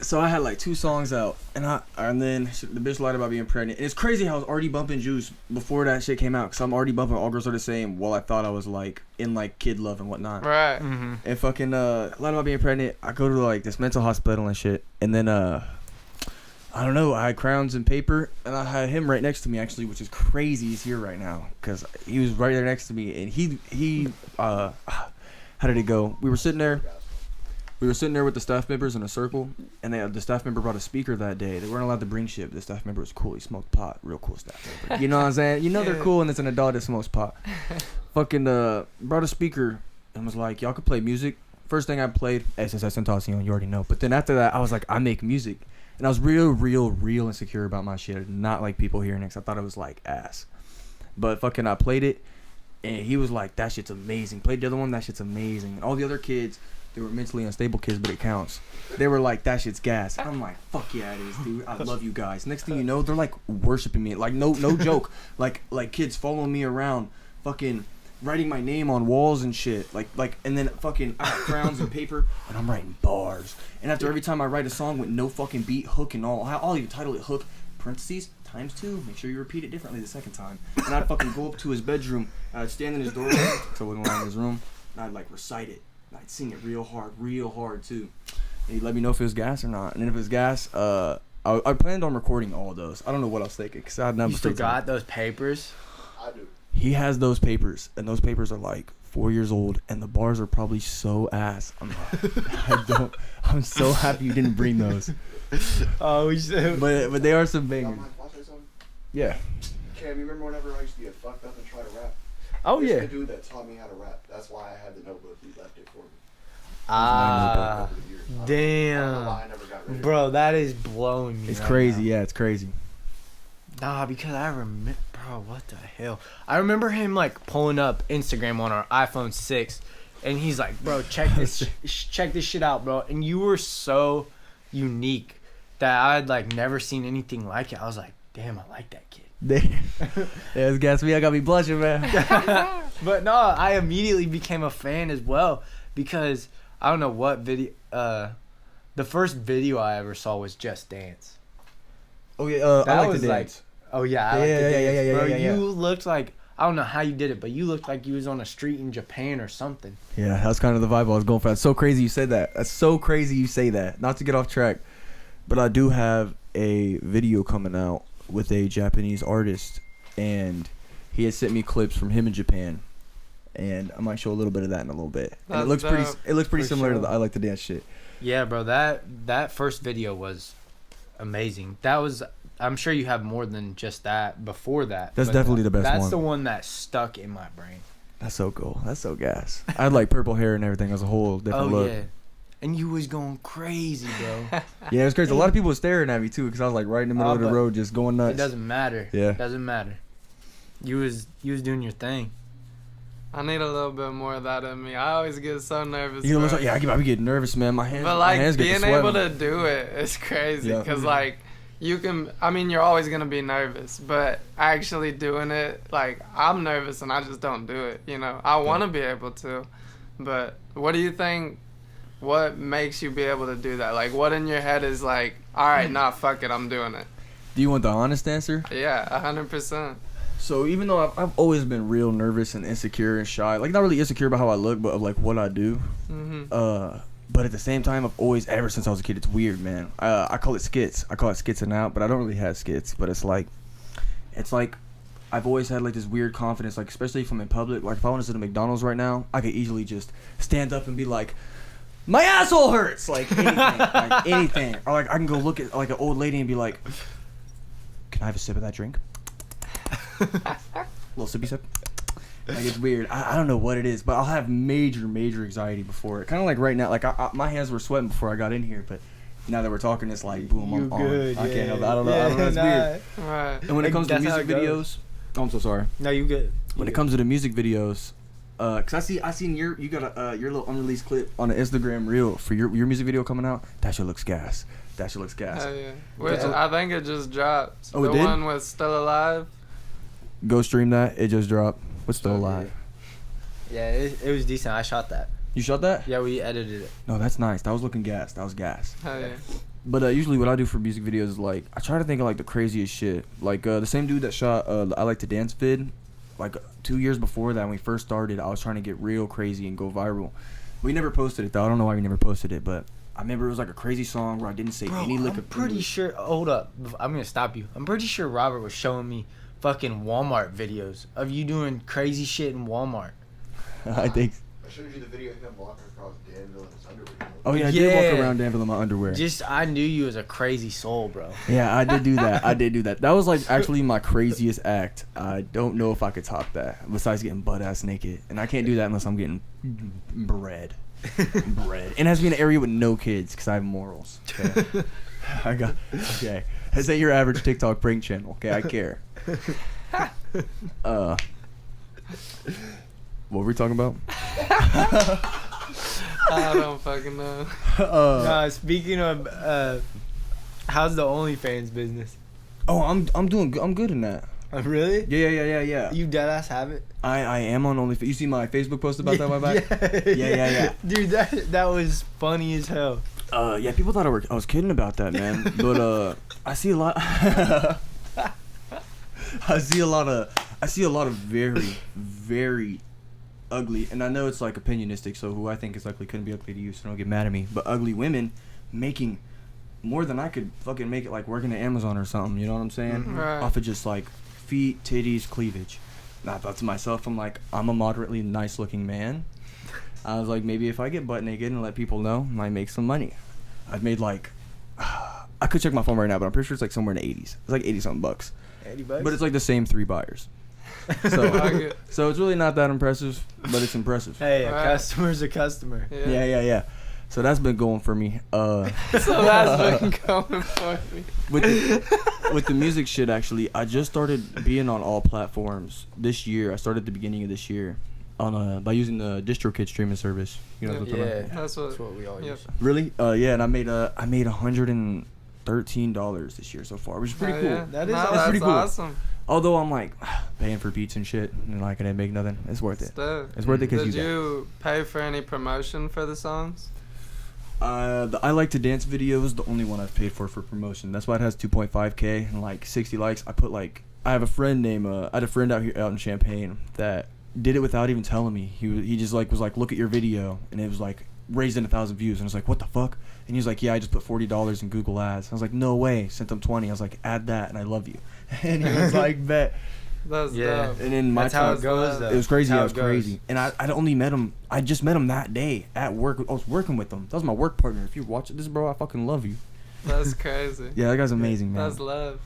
A: so I had like 2 songs out, and then the bitch lied about being pregnant. And it's crazy how I was already bumping Juice before that shit came out, cause I'm already bumping All Girls Are the Same while I thought I was like in like Kid Love and whatnot.
B: Right.
C: Mm-hmm.
A: And fucking lied about being pregnant. I go to like this mental hospital and shit, and then I don't know. I had crowns and paper, and I had him right next to me actually, which is crazy. He's here right now because he was right there next to me, and he how did it go? We were sitting there with the staff members in a circle, and the staff member brought a speaker that day. They weren't allowed to bring shit. But the staff member was cool. He smoked pot. Real cool staff member. You know what I'm saying? You know they're cool, and it's an adult that smokes pot. Fucking brought a speaker and was like, y'all could play music. First thing I played, SSS Tentacion, you already know. But then after that, I was like, I make music. And I was real insecure about my shit. I did not like people hearing it 'cause I thought it was like ass. But fucking I played it, and he was like, that shit's amazing. Played the other one, that shit's amazing. And all the other kids, they were mentally unstable kids, but it counts. They were like, that shit's gas. And I'm like, fuck yeah, it is, dude. I love you guys. Next thing you know, they're like worshiping me. Like no joke. Like kids following me around, fucking writing my name on walls and shit. Like, and then fucking I got crowns and paper, and I'm writing bars. And after every time I write a song with no fucking beat, hook and all, I'll even title it hook, parentheses, ×2. Make sure you repeat it differently the second time. And I'd fucking go up to his bedroom, and I'd stand in his doorway, so I wouldn't lie in his room, and I'd like recite it. And I'd sing it real hard too. And he'd let me know if it was gas or not. And then if it was gas, I planned on recording all of those. I don't know what I was thinking, because I had never
C: You still got those papers?
D: I do.
A: He has those papers, and those papers are like 4 years old, and the bars are probably so ass. I'm so happy you didn't bring those.
C: Oh, we should.
A: But they are some
D: Y'all
A: bangers.
D: mind if I say something?
A: Yeah.
D: Cam, you remember whenever I used to get fucked up and try to rap?
C: Oh
D: There's
C: yeah.
D: a dude that taught me how to rap. That's why I had the notebook. He left it for me.
C: Ah,
D: Over the years. I don't know
C: damn.
D: why I never got rid of it.
C: Bro, that is blowing me.
A: It's
C: right
A: crazy.
C: now.
A: Yeah, it's crazy.
C: Nah, because I remember, bro, what the hell? I remember him like pulling up Instagram on our iPhone 6, and he's like, bro, check this shit out, bro. And you were so unique that I had like never seen anything like it. I was like, damn, I like that kid.
A: There's gas me. I got me blushing, man.
C: But no, I immediately became a fan as well because I don't know what video. The first video I ever saw was Just Dance.
A: Oh yeah,
C: That
A: I like
C: was
A: to
C: like-
A: dance.
C: Oh yeah, I like
A: Yeah,
C: to
A: yeah,
C: dance,
A: yeah,
C: bro.
A: yeah, yeah.
C: You looked like, I don't know how you did it, but you looked like you was on a street in Japan or something.
A: Yeah, that's kind of the vibe I was going for. That's so crazy you said that. That's so crazy you say that. Not to get off track, but I do have a video coming out with a Japanese artist, and he has sent me clips from him in Japan, and I might show a little bit of that in a little bit. And it
B: That's
A: looks pretty.
B: dope.
A: It looks pretty
C: For
A: similar to
C: sure.
A: the I Like to Dance shit.
C: Yeah, bro, that first video was amazing. That was, I'm sure you have more than just that before that.
A: That's
C: but
A: definitely the best
C: that's
A: one.
C: the one that stuck in my brain.
A: That's so cool. That's so gas. I had like purple hair and everything. It was a whole different look.
C: Yeah. And you was going crazy, bro.
A: Yeah, it was crazy. A lot of people were staring at me too because I was like right in the middle of the road just going nuts.
C: It doesn't matter.
A: Yeah.
C: It doesn't matter. You was doing your thing.
B: I need a little bit more of that in me. I always get so nervous.
A: You know,
B: bro.
A: I be getting nervous, man. My hands,
B: But
A: my
B: like
A: hands get
B: being
A: to
B: able
A: sweating.
B: to do it is crazy.
A: Yeah.
B: Cause like you can. I mean, you're always gonna be nervous, but actually doing it, like I'm nervous and I just don't do it. You know, I want to be able to, but what do you think? What makes you be able to do that? Like, what in your head is like, all right, nah, fuck it, I'm doing it.
A: Do you want the honest answer?
B: Yeah, 100%.
A: So even though I've always been real nervous and insecure and shy, like not really insecure about how I look, but of like what I do. But at the same time, I've always, ever since I was a kid, it's weird, man. I call it skits. I call it skitsing out, but I don't really have skits. But it's like I've always had like this weird confidence, like especially if I'm in public. Like if I want to sit at McDonald's right now, I could easily just stand up and be like, my asshole hurts, like anything, or like I can go look at like an old lady and be like, can I have a sip of that drink? Little sippy sip. Like it's weird. I don't know what it is, but I'll have major anxiety before it. Kind of like right now, like my hands were sweating before I got in here, but now that we're talking, it's like boom, I'm on.
C: Good,
A: I
C: yeah.
A: can't help it. I don't know. It's weird.
B: Right.
A: And when it comes to
C: That's how
A: music
C: it goes.
A: videos, oh, I'm so sorry.
C: No, you good.
A: When it comes to the music videos, cause I seen you got your little unreleased clip on the Instagram reel for your music video coming out. That shit looks gas.
B: Hell yeah. Which I think it just dropped.
A: Oh, it
B: the
A: did?
B: one with Still Alive.
A: Go stream that. It just dropped. What's still alive?
C: Yeah, it was decent. I shot that.
A: You shot that?
C: Yeah, we edited it.
A: No, that's nice. That was looking gas. That was gas.
B: Hell yeah.
A: But usually what I do for music videos is like I try to think of like the craziest shit. Like the same dude that shot I Like to Dance vid, like 2 years before that when we first started, I was trying to get real crazy and go viral. We never posted it though. I don't know why we never posted it, but I remember it was like a crazy song where I didn't say any lick
C: I'm
A: of
C: pretty
A: English.
C: sure. Hold up. I'm gonna stop you. I'm pretty sure Robert was showing me fucking Walmart videos of you doing crazy shit in Walmart.
A: I think.
D: I showed you the video of him walking across Danville in his underwear.
A: Oh yeah, I did walk around Danville in my underwear.
C: I knew you as a crazy soul, bro.
A: Yeah, I did do that. That was like actually my craziest act. I don't know if I could top that. Besides getting butt ass naked, and I can't do that unless I'm getting bread. And it has to be in an area with no kids because I have morals. Okay. Okay. This ain't your average TikTok prank channel. Okay, I care. What were we talking about?
B: I don't fucking know.
C: Speaking of, how's the OnlyFans business?
A: Oh, I'm good in that.
C: Really?
A: Yeah.
C: You deadass have it?
A: I am on OnlyFans. You see my Facebook post about that, my back? Yeah.
C: Dude, that was funny as hell.
A: Yeah, people thought I was kidding about that, man. But I see a lot. I see a lot of very, very ugly, and I know it's like opinionistic, so who I think is ugly couldn't be ugly to you, so don't get mad at me. But ugly women making more than I could fucking make it, like working at Amazon or something. You know what I'm saying?
B: Mm-hmm. Right.
A: Off of just like feet, titties, cleavage. And I thought to myself, I'm like, I'm a moderately nice looking man. I was like, maybe if I get butt naked and let people know, I might make some money. I've made like, I could check my phone right now, but I'm pretty sure it's like somewhere in the 80s. It's like 80 something bucks.
C: 80 bucks?
A: But it's like the same 3 buyers. So it's really not that impressive, but it's impressive.
C: Hey, a
B: Right.
C: customer's a customer.
A: Yeah. So that's been going for me.
B: So that's been going for me.
A: With the music shit, actually, I just started being on all platforms this year. I started at the beginning of this year on by using the DistroKid streaming service. You know what I'm talking about?
B: That's what
C: we all use.
A: Really? Yeah, and I made $113 this year so far, which is pretty cool.
B: Yeah.
A: That's pretty cool.
B: Awesome.
A: Although I'm like paying for beats and shit, and like I didn't make nothing. It's worth it.
B: Stuff.
A: It's worth it because
B: Did you pay for any promotion for the songs?
A: The I Like to Dance video is the only one I've paid for promotion. That's why it has 2.5K and like 60 likes. I have a friend I had a friend out in Champaign that did it without even telling me. He just like was like, look at your video, and it was like raised in 1,000 views, and I was like, what the fuck? And he was like, yeah, I just put $40 in Google Ads. I was like, no way. Sent him 20. I was like, add that, and I love you. And he was like, bet.
B: That's dope.
A: And then
C: That's how it goes, though.
A: It was crazy.
C: That's how
A: I was
C: it goes.
A: crazy. And I'd only met him. I just met him that day at work. I was working with him. That was my work partner. If you watch this, bro, I fucking love you.
B: That's crazy.
A: Yeah, that guy's amazing, man.
B: That's love.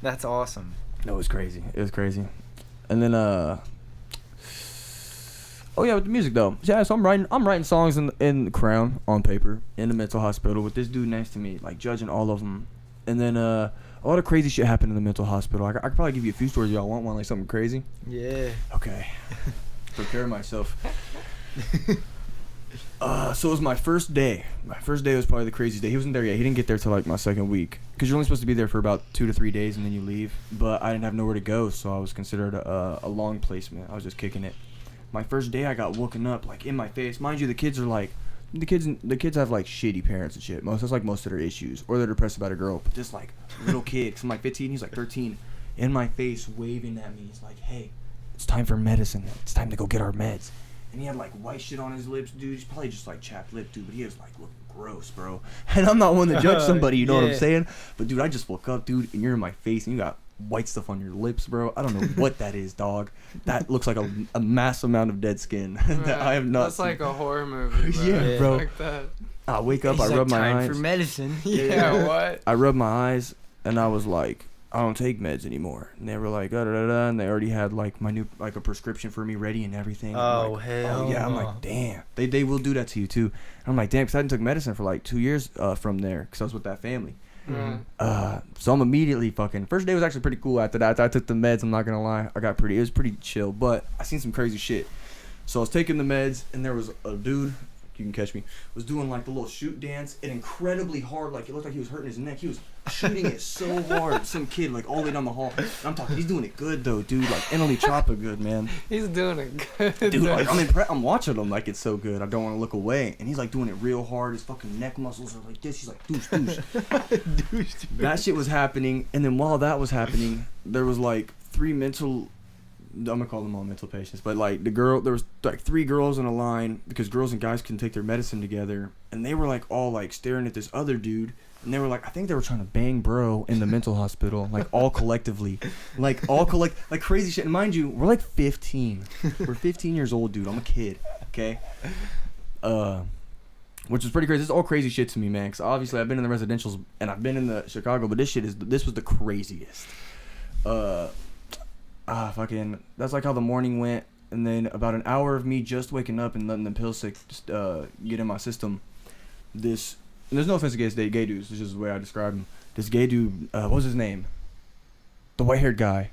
C: That's awesome.
A: No, it was crazy. And then Oh yeah, with the music though. Yeah, so I'm writing songs in the Crown on paper in the mental hospital with this dude next to me, like judging all of them. And then a lot of crazy shit happened in the mental hospital. I could probably give you a few stories. Y'all want one, like something crazy?
C: Yeah.
A: Okay. Prepare myself. So it was my first day. My first day was probably the craziest day. He wasn't there yet. He didn't get there till like my second week. Because you're only supposed to be there for about 2 to 3 days and then you leave. But I didn't have nowhere to go, so I was considered a long placement. I was just kicking it. My first day, I got woken up like in my face. Mind you, the kids are like, the kids have like shitty parents and shit. That's like most of their issues, or they're depressed about a girl. But this like little kid, cause I'm like 15, he's like 13, in my face, waving at me. He's like, "Hey, it's time for medicine. It's time to go get our meds." And he had like white shit on his lips, dude. He's probably just like chapped lip, dude. But he was like looking gross, bro. And I'm not one to judge somebody, you know what I'm saying? But dude, I just woke up, dude, and you're in my face, and you got white stuff on your lips, bro. I don't know what that is, dog. That looks like a mass amount of dead skin that I have not
B: That's
A: seen.
B: like a horror movie, bro.
A: Yeah, bro.
B: Like that.
A: I wake up,
C: He's
A: I
C: like,
A: rub my
C: time
A: eyes.
C: for medicine.
B: Yeah, what?
A: I rubbed my eyes, and I was like, I don't take meds anymore. And they were like, da da da da, and they already had like my new, like a prescription for me ready and everything.
C: Oh,
A: like,
C: hell
A: oh yeah, I'm
C: no.
A: like, damn. They will do that to you too. And I'm like, damn, because I hadn't took medicine for like 2 years from there, because I was with that family.
B: Mm.
A: So I'm immediately fucking. First day was actually pretty cool. After that, I took the meds. I'm not gonna lie, it was pretty chill. But I seen some crazy shit. So I was taking the meds, and there was a dude. You can catch me. Was doing like the little shoot dance, and incredibly hard. Like it looked like he was hurting his neck. He was shooting it so hard. Some kid like all the way down the hall. And I'm talking. He's doing it good though, dude. Like Annalie Choppa good, man.
B: He's doing it good.
A: Dude, like, I'm watching him like it's so good. I don't want to look away. And he's like doing it real hard. His fucking neck muscles are like this. He's like doosh doosh. That shit was happening. And then while that was happening, there was like 3 mental. I'm gonna call them all mental patients, but like there was like 3 girls in a line because girls and guys can take their medicine together, and they were like all like staring at this other dude, and they were like, I think they were trying to bang bro in the mental hospital, like all collectively, like crazy shit. And mind you, we're like 15, we're 15 years old, dude. I'm a kid, okay, which is pretty crazy. This is all crazy shit to me, man. Because obviously I've been in the residentials and I've been in the Chicago, but this was the craziest. Fucking, that's like how the morning went, and then about an hour of me just waking up and letting the pill sick just get in my system. And there's no offense against gay dudes, this is the way I describe him. This gay dude, what was his name? The white-haired guy.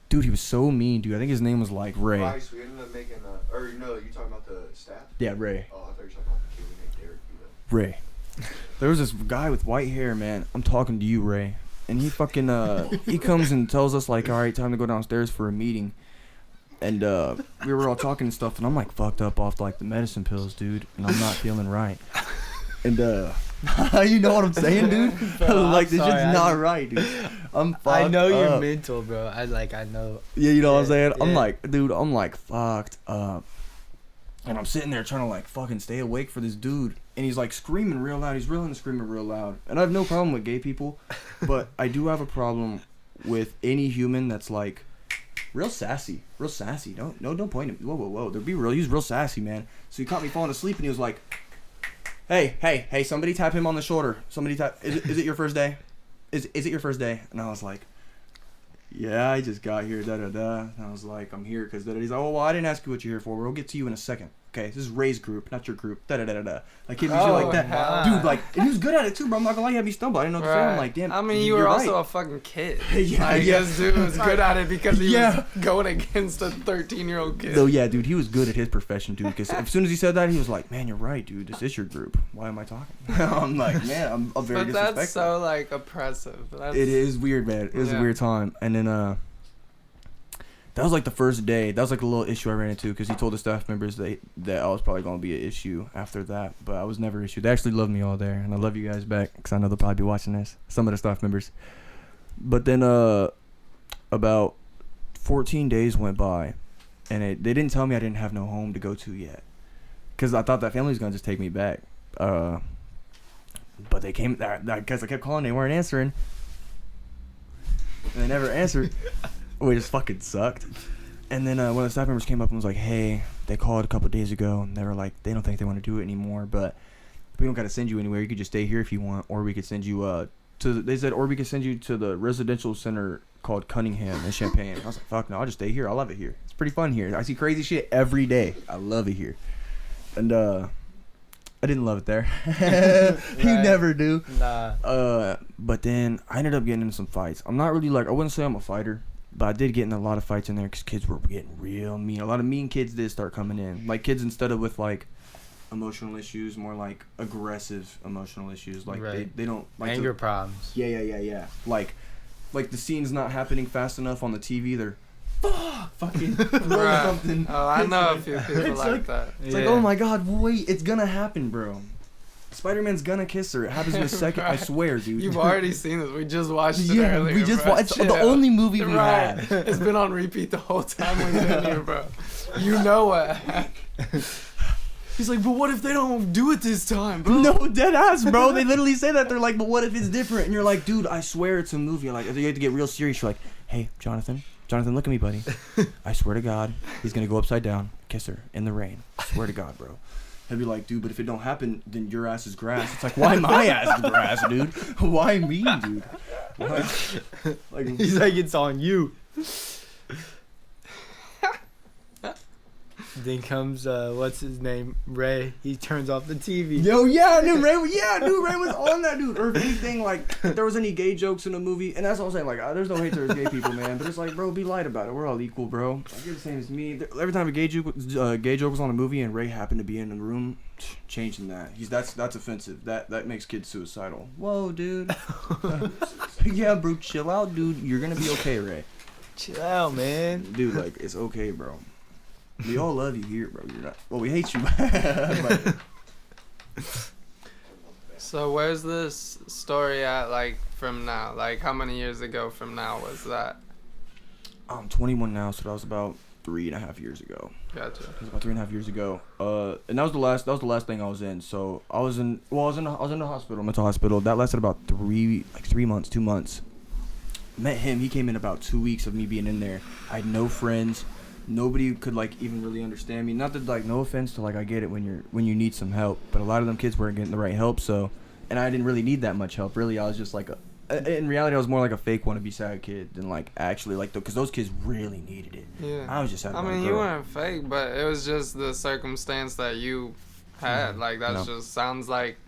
A: Dude, he was so mean, dude. I think his name was like Ray.
D: Rice, we ended up making or you talking about the staff?
A: Yeah, Ray.
D: Oh, I thought you were talking about the kid we made Derek do that.
A: Ray. There was this guy with white hair, man. I'm talking to you, Ray. And he fucking, he comes and tells us, like, all right, time to go downstairs for a meeting. And we were all talking and stuff, and I'm, like, fucked up off, like, the medicine pills, dude. And I'm not feeling right. And, you know what I'm saying, dude?
C: Bro,
A: like, this
C: sorry,
A: shit's not right, dude. I'm fucked
C: I know you're
A: up.
C: mental, bro. I know.
A: Yeah, you know what I'm saying?
C: Yeah.
A: I'm like, dude, I'm, like, fucked up. And I'm sitting there trying to, like, fucking stay awake for this dude. And he's, like, screaming real loud. He's really screaming real loud. And I have no problem with gay people. But I do have a problem with any human that's, like, real sassy. Real sassy. Don't point him. Whoa. Be real. He was real sassy, man. So he caught me falling asleep, and he was like, hey, somebody tap him on the shoulder. Somebody tap. Is it your first day? Is it your first day? And I was like, yeah, I just got here, da-da-da. And I was like, I'm here because da-da. He's like, oh, well, I didn't ask you what you're here for. We'll get to you in a second. Okay, this is Ray's group, not your group. Da-da-da-da-da. Like, he was like that.
B: wow.
A: Dude, like, and he was good at it, too, bro. I'm not gonna lie, he had me stumble. I didn't know what to say. I'm like, damn.
B: I mean, you were also a fucking kid.
A: Yeah,
B: I
A: yeah.
B: guess dude was good at it because he
A: Yeah.
B: was going against a 13-year-old kid.
A: So, yeah, dude, he was good at his profession, dude. Because as soon as he said that, he was like, man, you're right, dude. This is your group. Why am I talking? I'm like, man, I'm very
B: But
A: disrespectful.
B: that's so, like, oppressive.
A: It is weird, man. It was a weird time. And then, that was like the first day. That was like a little issue I ran into because he told the staff members that I was probably going to be an issue after that. But I was never an issue. They actually love me all there. And I love you guys back because I know they'll probably be watching this. Some of the staff members. But then about 14 days went by. And they didn't tell me I didn't have no home to go to yet. Because I thought that family was going to just take me back. But they came. Because I kept calling. They weren't answering. And they never answered. Which just fucking sucked. And then one of the staff members came up and was like, hey, they called a couple days ago, and they were like, they don't think they want to do it anymore, but we don't got to send you anywhere. You could just stay here if you want, or we could send you or we could send you to the residential center called Cunningham in Champaign. I was like, fuck no, I'll just stay here. I love it here. It's pretty fun here. I see crazy shit every day. I love it here. And I didn't love it there. You never do.
C: Nah.
A: But then I ended up getting in some fights. I'm not really like, I wouldn't say I'm a fighter, but I did get in a lot of fights in there because kids were getting real mean. A lot of mean kids did start coming in. Like kids instead of with like emotional issues, more like aggressive emotional issues. Like they don't like
C: anger problems.
A: Yeah. Like the scene's not happening fast enough on the TV. They're fucking something.
B: Oh, I know a few people like that.
A: It's like, oh my god, wait, it's gonna happen, bro. Spider-Man's gonna kiss her. It happens in a second. I swear, dude.
B: You've already seen this. We just watched it earlier.
A: We just watched. It's the only movie we had.
B: It's been on repeat the whole time we've been here, bro. You know what? He's like, but what if they don't do it this time, bro?
A: No, dead ass, bro. They literally say that. They're like, but what if it's different? And you're like, dude, I swear it's a movie. Like, you have to get real serious. You're like, hey, Jonathan, look at me, buddy. I swear to God, he's gonna go upside down, kiss her in the rain. I swear to God, bro. He'll be like, dude, but if it don't happen, then your ass is grass. It's like, why my ass is grass, dude? Why me, dude? Why? Like,
C: he's like, it's on you. Then comes what's his name, Ray. He turns off the TV.
A: Yo, yeah, I knew Ray was on that, dude. Or if anything, like, if there was any gay jokes in the movie, and that's what I'm saying, like, there's no hate towards gay people, man, but it's like, bro, be light about it. We're all equal, bro. Like, you're the same as me. Every time a gay joke was on a movie and Ray happened to be in the room, changing that. That's offensive. That makes kids suicidal. Whoa, dude. Yeah, bro, chill out, dude. You're gonna be okay, Ray.
C: Chill out, man.
A: Dude, like, it's okay, bro. We all love you here, bro. You're not. Well, we hate you. But
B: so where's this story at, like, from now? Like, how many years ago from now was that?
A: I'm 21 now, so that was about 3.5 years ago.
B: Gotcha.
A: It was about 3.5 years ago. And that was the last thing I was in. So I was in the hospital, mental hospital. That lasted about 3 months, 2 months. Met him. He came in about 2 weeks of me being in there. I had no friends. Nobody could like even really understand me. Not that like, no offense to like, I get it when you need some help, but a lot of them kids weren't getting the right help. So, and I didn't really need that much help. Really, I was just like in reality, I was more like a fake wannabe sad kid than like actually like because those kids really needed it.
B: Yeah.
A: I was just.
B: I mean, you weren't fake, but it was just the circumstance that you had. Like that just sounds like.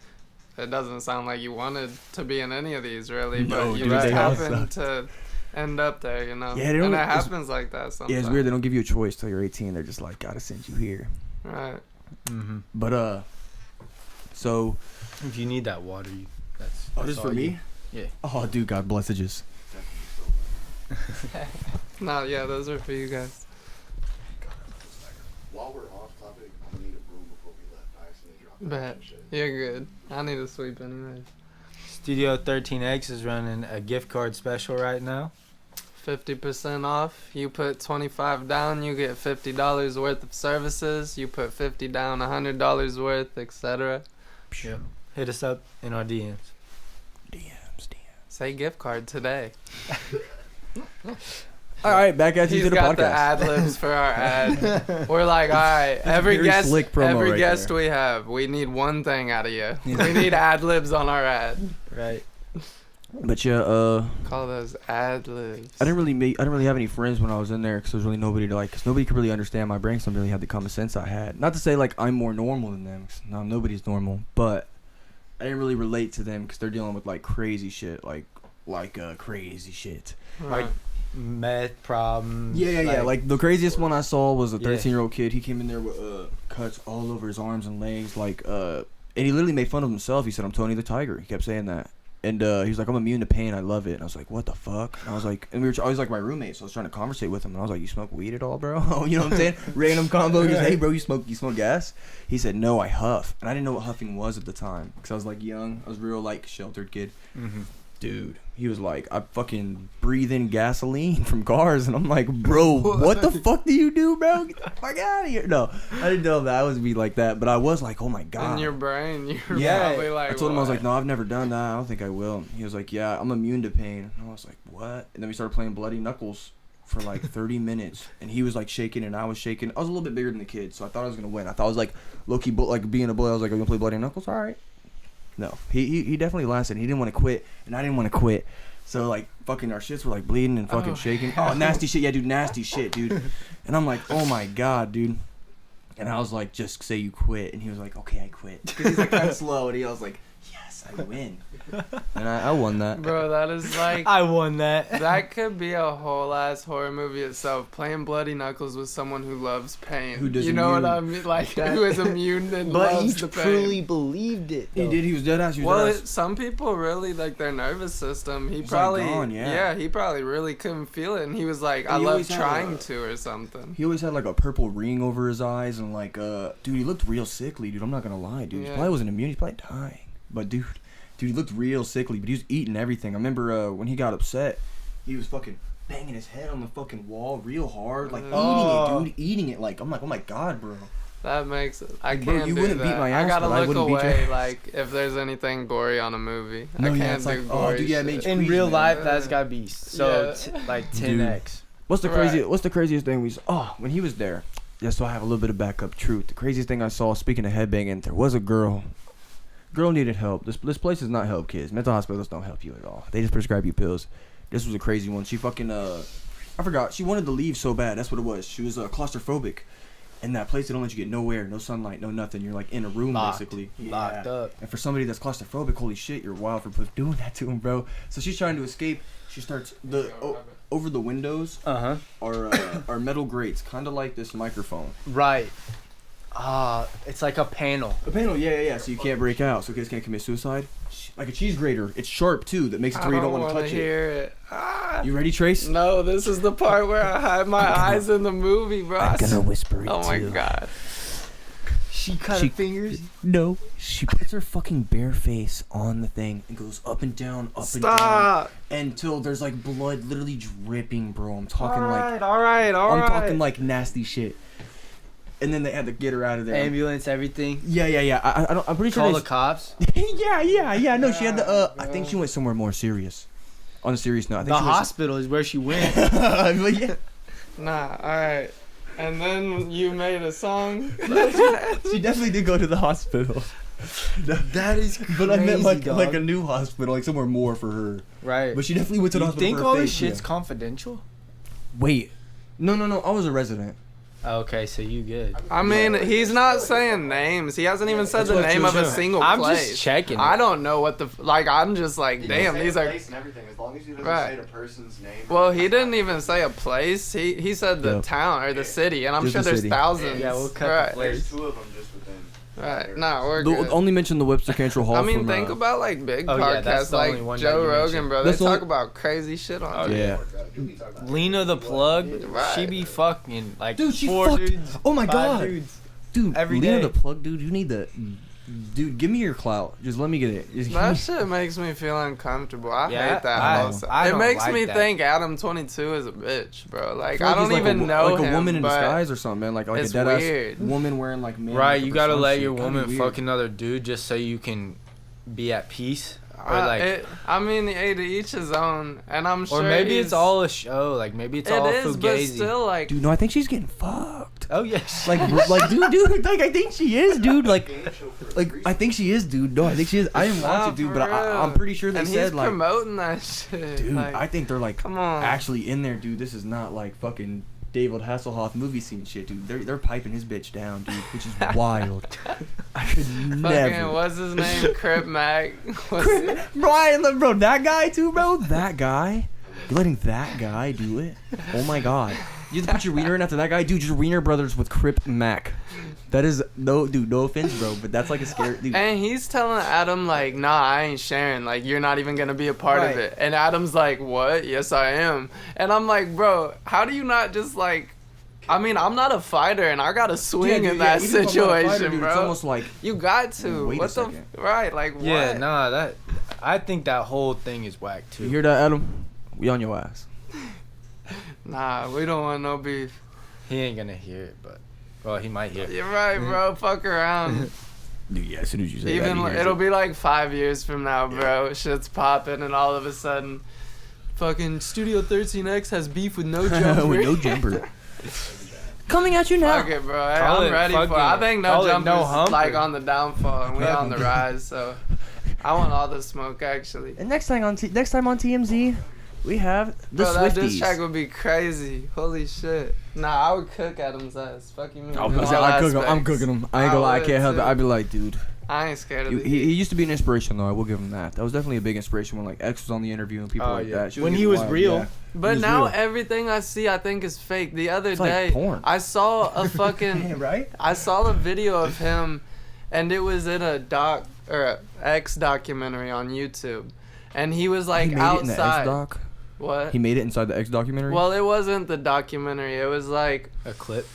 B: It doesn't sound like you wanted to be in any of these, really,
A: no,
B: but you
A: dude,
B: just happened to end up there, you know?
A: Yeah,
B: and it happens like that sometimes.
A: Yeah, it's weird. They don't give you a choice till you're 18. They're just like, gotta send you here.
B: Right.
C: Mm-hmm.
A: But, so...
C: If you need that water, that's
A: this for me?
C: Yeah.
A: Oh, dude, God bless it just...
B: No, yeah, those are for you guys.
D: While we're off topic, I'm gonna need a broom before we left. I accidentally dropped
B: Bet.
D: that shit.
B: You're good. I need to sweep anyways.
C: Studio 13X is running a gift card special right now.
B: 50% off. You put $25 down, you get $50 worth of services. You put $50 down, $100 worth, etc.
C: Yep. Hit us up in our DMs.
A: DMs.
B: Say gift card today.
A: All right, back at you
B: He's
A: to the
B: got
A: podcast.
B: the ad libs for our ad. We're like, all right, every
A: very
B: guest,
A: slick promo
B: every
A: right
B: guest
A: there.
B: we have, we need one thing out of you. We need ad libs on our ad.
C: Right.
A: But yeah,
B: Call those ad libs.
A: I didn't really have any friends when I was in there because there was really nobody to like. Because nobody could really understand my brain. So I really had the common sense I had. Not to say like I'm more normal than them. 'Cause no, nobody's normal. But I didn't really relate to them because they're dealing with like crazy shit, like crazy shit.
B: Right.
C: Like meth problems.
A: Yeah. Like the craziest one I saw was a
C: Yeah.
A: 13-year-old kid. He came in there with cuts all over his arms and legs, like and he literally made fun of himself. He said, "I'm Tony the Tiger." He kept saying that. And he was like, "I'm immune to pain. I love it." And I was like, "What the fuck?" And I was like, and I was like my roommate, so I was trying to conversate with him. And I was like, "You smoke weed at all, bro?" You know what I'm saying? Random combo. Just, "Hey, bro, you smoke gas?" He said, "No, I huff." And I didn't know what huffing was at the time because I was like young. I was real like sheltered kid.
C: Mm-hmm.
A: Dude, he was like, "I fucking breathe in gasoline from cars," and I'm like, "Bro, what the fuck do you do, bro? Get the fuck out of here!" No, I didn't know that I would be like that, but I was like, "Oh my god!"
B: In your brain, you're
A: Yeah,
B: probably like,
A: I told him I was
B: "What?"
A: like, "No, I've never done that. I don't think I will." He was like, "Yeah, I'm immune to pain." And I was like, "What?" And then we started playing Bloody Knuckles for like 30 minutes, and he was like shaking, and I was shaking. I was a little bit bigger than the kid, so I thought I was gonna win. I thought I was like low-key, like being a bully. I was like, "Are you gonna play Bloody Knuckles?" All right. No, he definitely lasted. He didn't want to quit, and I didn't want to quit. So like fucking our shits were like bleeding and fucking shaking. Oh, nasty shit. Yeah, dude, nasty shit, dude. And I'm like, oh my god, dude. And I was like, just say you quit. And he was like, okay, I quit. Because he's like kind of slow. And I was like, yes, I win. And I won that.
B: Bro, that is like...
C: I won that.
B: That could be a whole ass horror movie itself. Playing bloody knuckles with someone who loves pain.
A: Who does
B: You know
A: immune.
B: what I mean? Like, who is immune and
C: But he
B: loves the pain.
C: truly believed it.
A: He
C: though.
A: did. He was dead ass. He was
B: Well,
A: dead ass.
B: some people really, like, their nervous system, he
A: It's,
B: probably...
A: like, gone, yeah.
B: he probably really couldn't feel it. And he was like,
A: And
B: I
A: he
B: love
A: always had
B: trying
A: a-
B: to or something.
A: He always had like a purple ring over his eyes and like dude, he looked real sickly, dude. I'm not gonna lie, dude. He
B: Yeah.
A: probably wasn't immune. He's probably dying. But dude, he looked real sickly. But he was eating everything. I remember when he got upset, he was fucking banging his head on the fucking wall real hard, like
C: Oh.
A: eating it. Like I'm like, oh my god, bro.
B: That makes it... I
A: Like, bro,
B: can't
A: you
B: do
A: wouldn't
B: that.
A: beat my
B: I
A: ass,
B: gotta
A: but I
B: look
A: wouldn't beat your
B: away,
A: ass.
B: like, if there's anything gory on a movie.
A: No,
B: I
A: yeah,
B: can't
A: it's
B: do
A: like, oh,
B: gory
A: dude, yeah, it
B: shit.
A: makes
C: In
A: Squeeze,
C: real
A: man.
C: life, that's gotta be so
B: Yeah.
C: like
A: Dude.
C: 10x.
A: What's the
B: Right.
A: craziest? What's the craziest thing we saw? Oh, when he was there. Yeah, so I have a little bit of backup truth. The craziest thing I saw, speaking of headbanging, there was a girl. Girl needed help. This place does not help kids. Mental hospitals don't help you at all. They just prescribe you pills. This was a crazy one. She fucking I forgot. She wanted to leave so bad. That's what it was. She was claustrophobic. And that place, they don't let you get no air, no sunlight, no nothing. You're like in a room
C: Locked.
A: basically.
C: Locked up.
A: And for somebody that's claustrophobic, holy shit, you're wild for doing that to him, bro. So she's trying to escape. She starts over the windows are metal grates, kind of like this microphone.
C: Right. It's like a panel.
A: A panel, yeah. So you can't break out, so kids can't commit suicide. Like a cheese grater. It's sharp too. That makes it
B: I
A: so you
B: don't
A: don't want to
B: want
A: touch
B: to
A: it.
B: hear it. Ah.
A: You ready, Trace?
B: No, this is the part where I hide my eyes in the movie, bro.
A: whisper it
B: Oh my god.
C: She cut her fingers.
A: No. She puts her fucking bare face on the thing and goes up and down, up
B: Stop.
A: and down until there's like blood literally dripping, bro. I'm talking like
B: All right.
A: I'm talking like nasty shit. And then they had to get her out of there.
C: Ambulance, everything.
A: Yeah. I'm pretty sure.
C: Call the cops.
A: yeah. No, she had to. I think she went somewhere more serious. On a serious note, I think
C: The
A: she went
C: hospital is where she went.
A: But yeah.
B: Nah, all right. And then you made a song.
A: She definitely did go to the hospital.
C: That is crazy,
A: But I meant like
C: dog.
A: a new hospital, like somewhere more for her.
C: Right.
A: But she definitely went to the
C: You
A: hospital.
C: think
A: for her
C: all
A: face,
C: this shit's
A: yeah.
C: confidential?
A: Wait. No. I was a resident.
C: Okay, so you good.
B: I mean, he's not saying names. He hasn't even said
A: That's
B: the
A: what
B: name
A: she
B: of a
A: was doing.
B: single
C: I'm
B: place.
C: just checking.
B: I don't know what the like. I'm just like,
D: He
B: damn,
D: can say
B: these
D: a
B: are.
D: place and everything as long as he doesn't
B: Right.
D: say the person's name.
B: Well, he didn't even say a place. He said the
A: Yep.
B: town or the city, and I'm
A: Just
B: sure
A: the
B: there's
A: city.
B: thousands.
C: Yeah, we'll cut
B: right.
C: the place.
D: There's two of them just within.
B: Right. No, we're good.
A: Only mention the Webster Cantrell Hall.
B: I mean,
A: from,
B: think about like big
C: Oh, yeah, that's
B: podcasts
C: the only
B: like
C: one that
B: Joe
C: you
B: Rogan,
C: mentioned.
B: bro. They
A: That's the
B: talk
A: only-
B: about crazy shit on
A: Yeah.
C: Lena the plug,
B: Right.
C: she be fucking like
A: Dude, she
C: 4
A: fucked-
C: dudes.
A: Oh my
C: 5
A: god.
C: dudes.
A: Dude,
C: Every
A: Lena
C: day.
A: the plug, dude. You need the. Dude, give me your clout. Just let me get it. Just give
B: That
A: me-
B: shit makes me feel uncomfortable. I
C: Yeah,
B: hate that.
C: I-
B: also.
C: I
B: It
C: don't
B: makes
C: like
B: me
C: that.
B: think Adam 22 is a bitch, bro. Like
A: feel
B: I
A: like
B: don't
A: he's like
B: even
A: a,
B: know
A: like
B: him,
A: a woman in
B: but
A: disguise or something, man. Like
B: it's
A: a dead
B: weird.
A: ass woman wearing like man.
C: Right,
A: makeup
C: you
A: or
C: gotta
A: some
C: let
A: shit.
C: your
A: Kinda
C: woman
A: weird.
C: fuck another dude just so you can be at peace. Or like,
B: I mean, hey, to each his own, and I'm sure.
C: or maybe
B: he's-
C: it's all a show. Like maybe it's
B: It
C: all
B: is, but
C: fugazi.
B: still, like,
A: Dude, no, I think she's getting fucked.
C: Oh yes.
A: Like, dude, like I think she is, dude. Like, I think she is, dude. No, I think she is. I didn't watch
B: Nah,
A: it, dude,
B: for
A: but I'm
B: real.
A: pretty sure they
B: and
A: said
B: he's
A: like,
B: promoting that shit.
A: dude,
B: like,
A: I think they're like
B: come on.
A: actually in there, dude. This is not like fucking David Hasselhoff movie scene shit, dude. They're piping his bitch down, dude, which is wild. I could
B: fucking
A: never.
B: what's his name? Crip Mac.
A: Bro, that guy too, bro. That guy. You're letting that guy do it? Oh my god. You have to put your wiener in after that guy, dude. Just Wiener Brothers with Crip Mac. That is no offense, bro, but that's like a scary dude.
B: And he's telling Adam like, nah, I ain't sharing. Like, you're not even gonna be a part of
C: Right.
B: it. And Adam's like, what? Yes, I am. And I'm like, bro, how do you not just like? I mean, I'm not a fighter, and I gotta swing
A: Yeah,
B: in
A: dude,
B: that
A: even if I'm not a fighter,
B: situation,
A: dude,
B: bro.
A: It's almost like
B: You got to.
A: Wait a
B: What the?
A: second.
B: Right? Like what?
C: Yeah, nah, that I think that whole thing is whack too.
A: you hear that, Adam? We on your ass.
B: Nah, we don't want no beef.
C: He ain't gonna hear it, but well, he might hear it.
B: You're right, bro. Fuck around.
A: Dude, yeah, as soon as you say
B: Even
A: that,
B: it'll be like 5 years from now, bro. Shit's popping, and all of a sudden, fucking Studio 13X has beef with no jumper.
A: with no jumper. Coming at you now.
B: Fuck it, bro.
C: Call
B: I'm
C: it
B: ready for it.
C: fucking-
B: I think no
C: call it
B: jumper's
C: no humper.
B: like on the downfall, and we on the rise. So I want all the smoke, actually.
A: And next time on TMZ, we have the
B: Bro, that
A: Swifties.
B: diss track would be crazy. Holy shit. Nah, I would cook Adam's ass. Fuck you, mean?
A: I'm
B: in all
A: cooking him. I ain't
B: I
A: gonna lie, I
B: would
A: can't help it.
B: too.
A: I'd be like, dude.
B: I ain't scared of
A: He used to be an inspiration, though. I will give him that. That was definitely a big inspiration when like X was on the interview and people
C: Oh,
A: like
C: yeah.
A: that. She
C: When
A: getting
C: he was
A: wild,
C: real.
A: yeah.
B: But
A: He's
B: now
A: real.
B: everything I see, I think is fake. The other
A: It's
B: day,
A: like porn.
B: I saw a fucking,
A: right?
B: I saw a video of him, and it was in a X documentary on YouTube, and he was like
A: he made it in the X
B: outside.
A: doc.
B: What?
A: He made it inside the X documentary.
B: Well, it wasn't the documentary. It was like
C: A clip.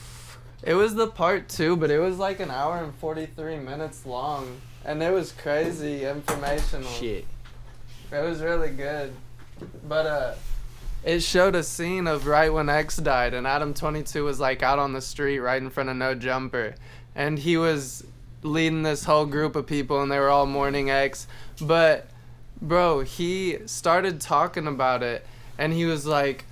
B: it was the part 2, but it was like an hour and 43 minutes long, and it was crazy informational.
C: Shit.
B: It was really good. But it showed a scene of right when X died, and Adam 22 was like out on the street right in front of No Jumper, and he was leading this whole group of people, and they were all mourning X. But bro, he started talking about it, and he was like,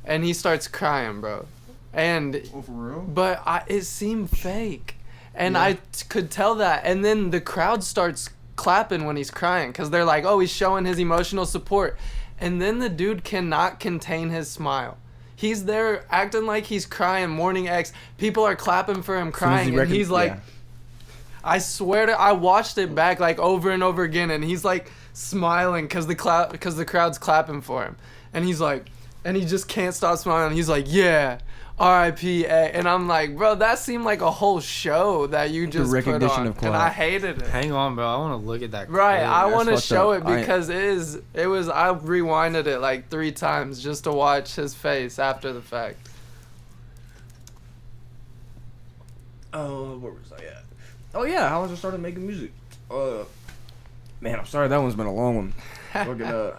B: and he starts crying, bro. And
A: Oh, for real?
B: but it seemed fake, and
A: Yeah.
B: I could tell that. And then the crowd starts clapping when he's crying, because they're like, oh, he's showing his emotional support. And then the dude cannot contain his smile. He's there acting like he's crying, mourning X. People are clapping for him crying, and he's like, I swear to, I watched it back like over and over again, and he's like smiling because the crowd's clapping for him, and he's like, and he just can't stop smiling. He's like, yeah, R.I.P. And I'm like, bro, that seemed like a whole show that you just put
A: recognition
B: on,
A: of
B: and
A: clout.
B: I hated it.
C: Hang on, bro. I want to look at that.
B: Right,
C: clip.
B: I
A: that's
B: want to
A: fucked
B: show
A: up.
B: it because it was. I rewinded it like 3 times just to watch his face after the fact.
A: Oh, where was I at? Oh yeah, how I just started making music. Man, I'm sorry, that one's been a long one. Fucking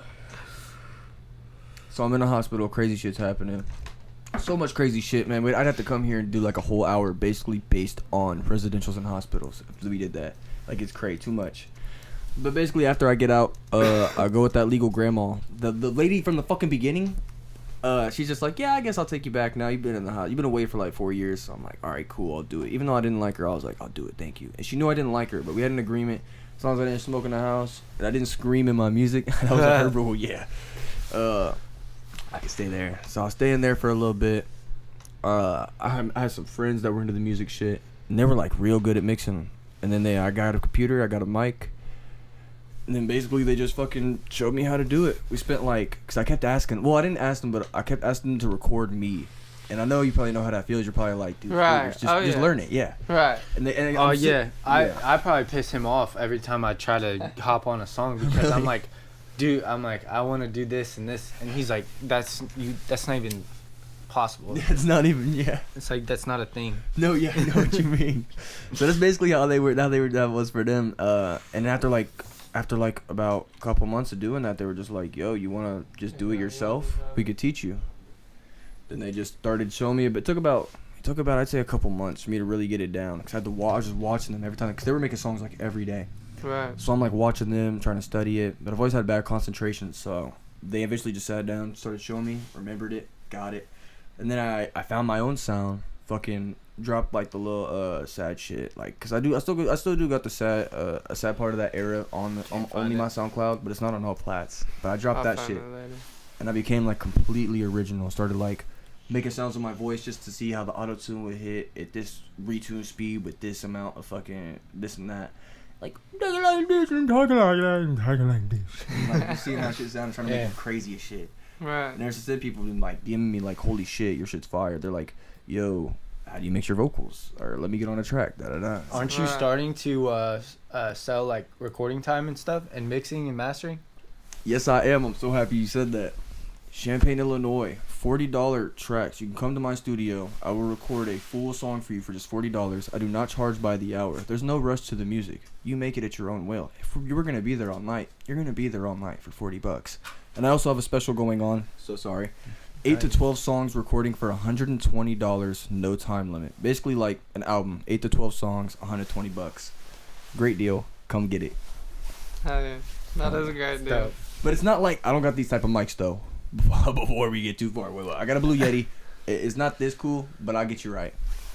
A: So I'm in the hospital. Crazy shit's happening. So much crazy shit, man. I'd have to come here and do like a whole hour, basically based on residentials and hospitals. If we did that, like it's crazy, too much. But basically, after I get out, I go with that legal grandma, the lady from the fucking beginning. She's just like, yeah, I guess I'll take you back now. You've been in the house. You've been away for like 4 years. So I'm like, all right, cool, I'll do it. Even though I didn't like her, I was like, I'll do it, thank you. And she knew I didn't like her, but we had an agreement. As long as I didn't smoke in the house and I didn't scream in my music, that was her rule. Yeah. I could stay there. So I was staying there for a little bit. I had some friends that were into the music shit, and they were like real good at mixing. And then I got a computer, I got a mic. And then basically they just fucking showed me how to do it. We spent like, because I kept asking, well, I didn't ask them, but I kept asking them to record me. And I know you probably know how that feels. You're probably like, dude,
B: Right.
A: just
B: Oh,
A: just
B: yeah.
A: learn it. Yeah.
B: Right.
A: And
C: Oh
A: I'm
C: yeah.
A: yeah.
C: I probably piss him off every time I try to hop on a song because I'm like, dude, I want to do this, and he's like, that's not even possible.
A: It's not even, yeah.
C: It's like that's not a thing.
A: No, yeah, I know what you mean. So that's basically how that was for them. And after like about a couple months of doing that, they were just like, yo, you want to just do it yourself? We could teach you. Then they just started showing me, but it took about I'd say a couple months for me to really get it down, because I was just watching them every time, because they were making songs like every day.
B: Right.
A: So I'm like watching them, trying to study it, but I've always had bad concentration, so they eventually just sat down, started showing me, remembered it, got it. And then I found my own sound, fucking dropped like the little sad shit, like, cause I still do got the sad a sad part of that era on only my SoundCloud, but it's not on all plats. But I dropped that shit, and I became like completely original. Started like making sounds with my voice just to see how the auto tune would hit at this retune speed with this amount of fucking this and that. Like, talking like this and talking like that and talking like this. And, like, you seeing how shit sound, trying to make it crazy as shit.
B: Right.
A: And there's just people been like DMing me like, holy shit, your shit's fire. They're like, yo, how do you mix your vocals? Or let me get on a track. Da da da.
C: Aren't you starting to sell like recording time and stuff and mixing and mastering?
A: Yes, I am. I'm so happy you said that. Champaign, Illinois, $40 tracks. You can come to my studio. I will record a full song for you for just $40. I do not charge by the hour. There's no rush to the music. You make it at your own will. If you were going to be there all night, you're going to be there all night for $40. And I also have a special going on. So sorry. 8 to 12 songs recording for $120, no time limit. Basically like an album. 8 to 12 songs, $120. Great deal. Come get it.
B: Hell yeah. That is a great deal.
A: But it's not like I don't got these type of mics though. Before we get too far, wait, I got a Blue Yeti. It's not this cool, but I'll get you right.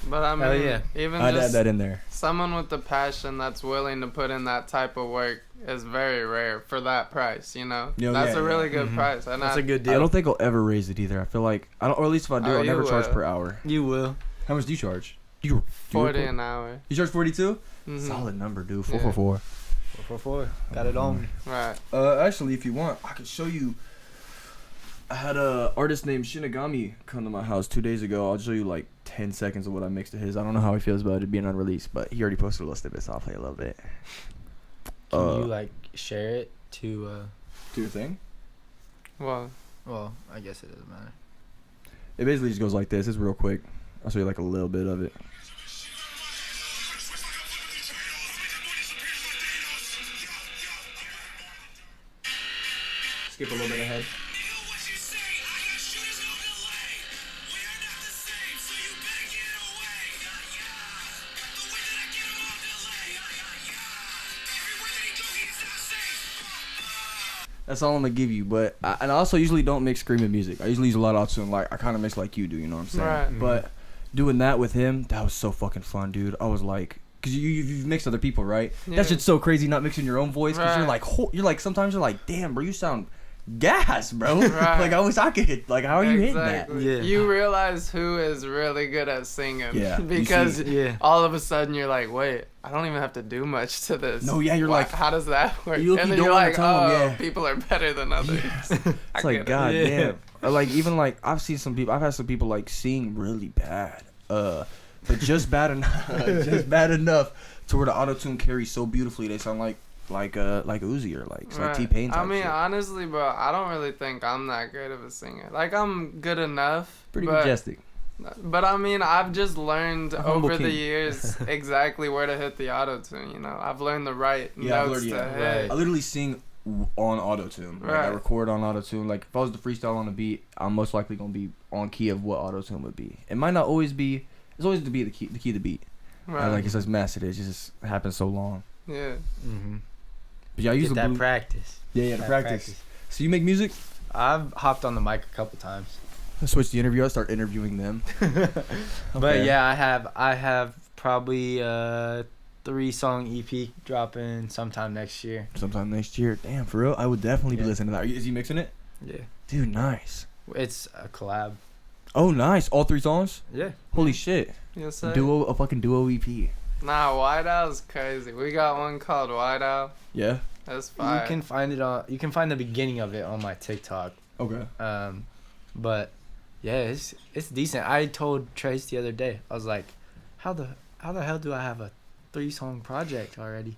B: But I mean,
C: Hell yeah.
B: even
A: I'd add
B: just
A: that in there.
B: someone with the passion that's willing to put in that type of work is very rare for that price, you know?
A: Yo,
B: That's
A: yeah,
B: a really
A: yeah.
B: good price. And
C: That's
B: I,
C: a good
A: I
C: deal.
A: don't think I'll ever raise it either. I feel like I don't, or at least if I do,
B: Oh,
A: I'll
B: you
A: never charge
B: will.
A: per hour.
C: You will.
A: How much do you charge? You
B: 40 an hour.
A: You charge 42?
B: Mhm.
A: Solid number, dude.
B: Yeah.
A: 444.
C: 444. Got it on.
B: Right.
A: Actually, if you want, I could show you. I had a artist named Shinigami come to my house 2 days ago. I'll show you like 10 seconds of what I mixed to his. I don't know how he feels about it being unreleased, but he already posted a list of it, so I'll play a little bit.
C: Can you like share it to?
A: Do your thing.
B: Well,
C: Well, I guess it doesn't matter.
A: It basically just goes like this. It's real quick. I'll show you like a little bit of it. Skip a little bit ahead. That's all I'm gonna give you, but and I also usually don't mix screaming music. I usually use a lot of auto-tune. Like I kind of mix like you do, you know what I'm saying?
B: Right.
A: But doing that with him, that was so fucking fun, dude. I was like, cause you've mixed other people, right?
B: Yeah.
A: That shit's so crazy not mixing your own voice, cause
B: Right.
A: you're like sometimes you're like, damn, bro, you sound gas, bro.
B: Right.
A: Like I wish I could hit. Like how are you hitting that?
B: exactly.
C: Yeah.
B: You realize who is really good at singing.
A: Yeah, you
B: Because
A: see-
C: Yeah.
B: all of a sudden you're like, wait, I don't even have to do much to this.
A: No, yeah, you're
B: Why-
A: like-
B: how does that work?
A: You look-
B: and
A: you
B: then
A: don't
B: you're
A: wanna
B: like,
A: tell 'em,
B: oh,
A: yeah.
B: people are better than others.
A: It's like god
C: Yeah.
A: damn. Or like even like I've seen some people. I've had some people like sing really bad. But just bad enough. Just bad enough to where the auto tune carries so beautifully. They sound like Uzi or like T-Pain type
B: I mean,
A: shit.
B: honestly, bro, I don't really think I'm that great of a singer. Like, I'm good enough.
A: Pretty
B: but,
A: majestic.
B: But I mean, I've just learned
A: A humble
B: over the
A: king.
B: years exactly where to hit the auto tune. You know, I've learned the right
A: Yeah, I've
B: notes
A: learned-
B: to
A: yeah.
B: hit.
A: I literally sing on auto tune. Like I
B: Right.
A: record on auto tune. Like if I was to freestyle on a beat, I'm most likely gonna be on key of what auto tune would be. It might not always be. It's always the key of the beat.
B: Right.
A: And like it's as mass it is. It just happens so long.
B: Yeah.
C: Mm-hmm.
A: But yeah, I use
C: Get
A: the
C: that
A: blue.
C: practice.
A: Yeah, the
C: That
A: practice. So you make music?
C: I've hopped on the mic a couple times.
A: I switch the interview. I start interviewing them.
C: But yeah, I have probably 3-song EP dropping sometime next year.
A: Sometime next year. Damn, for real? I would definitely be
C: Yeah.
A: listening to that. Is he mixing it?
C: Yeah.
A: Dude, nice.
C: It's a collab.
A: Oh, nice. All 3 songs?
C: Yeah.
A: Holy shit.
B: Yes, sir.
A: A fucking duo EP.
B: Nah, White Owl's crazy. We got one called White Owl.
A: Yeah.
B: That's fire.
C: You can find it on. You can find the beginning of it on my TikTok.
A: Okay.
C: But yeah, it's decent. I told Trace the other day. I was like, how the hell do I have a 3-song project already?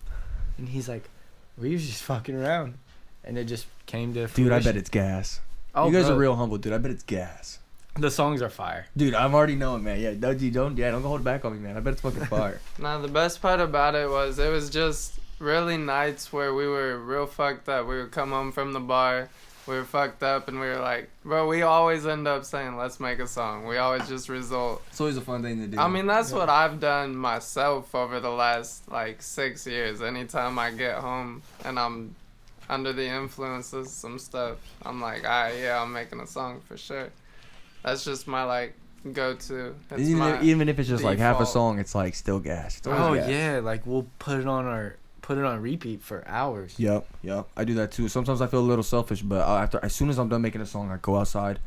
C: And he's like, we were just fucking around, and it just came to fruition.
A: Dude, I bet it's gas.
C: Oh,
A: you guys
C: bro,
A: are real humble, dude. I bet it's gas.
C: The songs are fire.
A: Dude, I'm already knowing, man. Yeah, don't hold back on me, man. I bet it's fucking fire.
B: Nah, the best part about it was just really nights where we were real fucked up. We would come home from the bar, we were fucked up, and we were like, bro, we always end up saying, let's make a song. We always just result.
A: It's always a fun thing to do.
B: I mean, that's what I've done myself over the last, 6 years. Anytime I get home and I'm under the influences, some stuff, I'm like, alright, yeah, I'm making a song for sure. That's just my, go-to. It's
A: even if it's just like half a
B: default.
A: song, it's like still gas. It's always
C: Oh
A: gas.
C: yeah, like we'll put it on repeat for hours.
A: Yep. I do that too. Sometimes I feel a little selfish, but as soon as I'm done making a song, I go outside,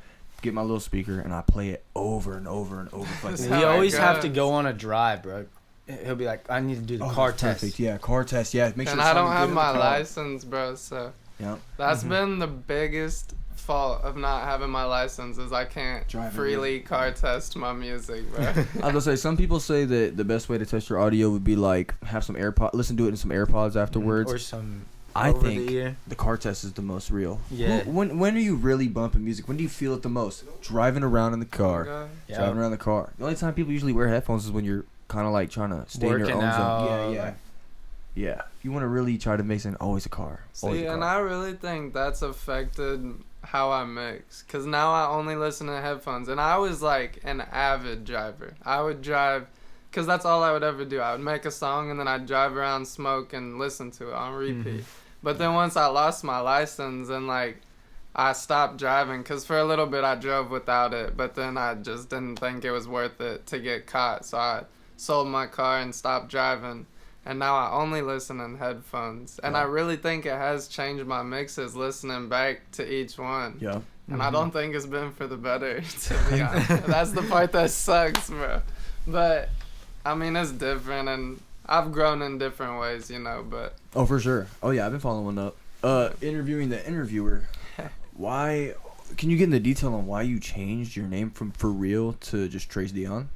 A: get my little speaker, and I play it over and over and over. Like,
B: That's
C: We
B: how it
C: always have to
B: goes.
C: go on a drive, bro. He'll be like, I need to do the car
A: that's
C: test.
A: perfect. Yeah, car test. Yeah, make sure.
B: And
A: it
B: I don't
A: sounded
B: have
A: good in
B: my
A: the car.
B: license, bro, so
A: Yep.
B: that's been the biggest fault of not having my license is I can't
A: Driving
B: freely car test my music, bro.
A: I was gonna say, some people say that the best way to test your audio would be like have some listen to it in some AirPods afterwards.
C: Or some
A: I
C: over
A: think
C: the ear.
A: the car test is the most real.
C: Yeah.
A: When are you really bumping music? When do you feel it the most? Driving around in the car.
B: Okay.
C: Yeah.
A: Driving around the car. The only time people usually wear headphones is when you're kind of like trying to stay in your
C: Working
A: own
C: out,
A: zone. Yeah.
C: like-
A: Yeah. If you want to really try to mix in, always a car. Always
B: See,
A: a car.
B: and I really think that's affected how I mix. Because now I only listen to headphones. And I was like an avid driver. I would drive, because that's all I would ever do. I would make a song and then I'd drive around, smoke, and listen to it on repeat.
C: Mhm.
B: But then once I lost my license and I stopped driving because for a little bit I drove without it, but then I just didn't think it was worth it to get caught, so I sold my car and stopped driving, and now I only listen in headphones, and I really think it has changed my mixes listening back to each one.
A: Yeah.
B: And I don't think it's been for the better, to be honest. That's the part that sucks, bro. But, I mean, it's different, and I've grown in different ways, you know, but...
A: Oh, for sure. Oh, yeah, I've been following up. Interviewing the interviewer. Why... Can you get into detail on why you changed your name from For Real to just Trace Deion?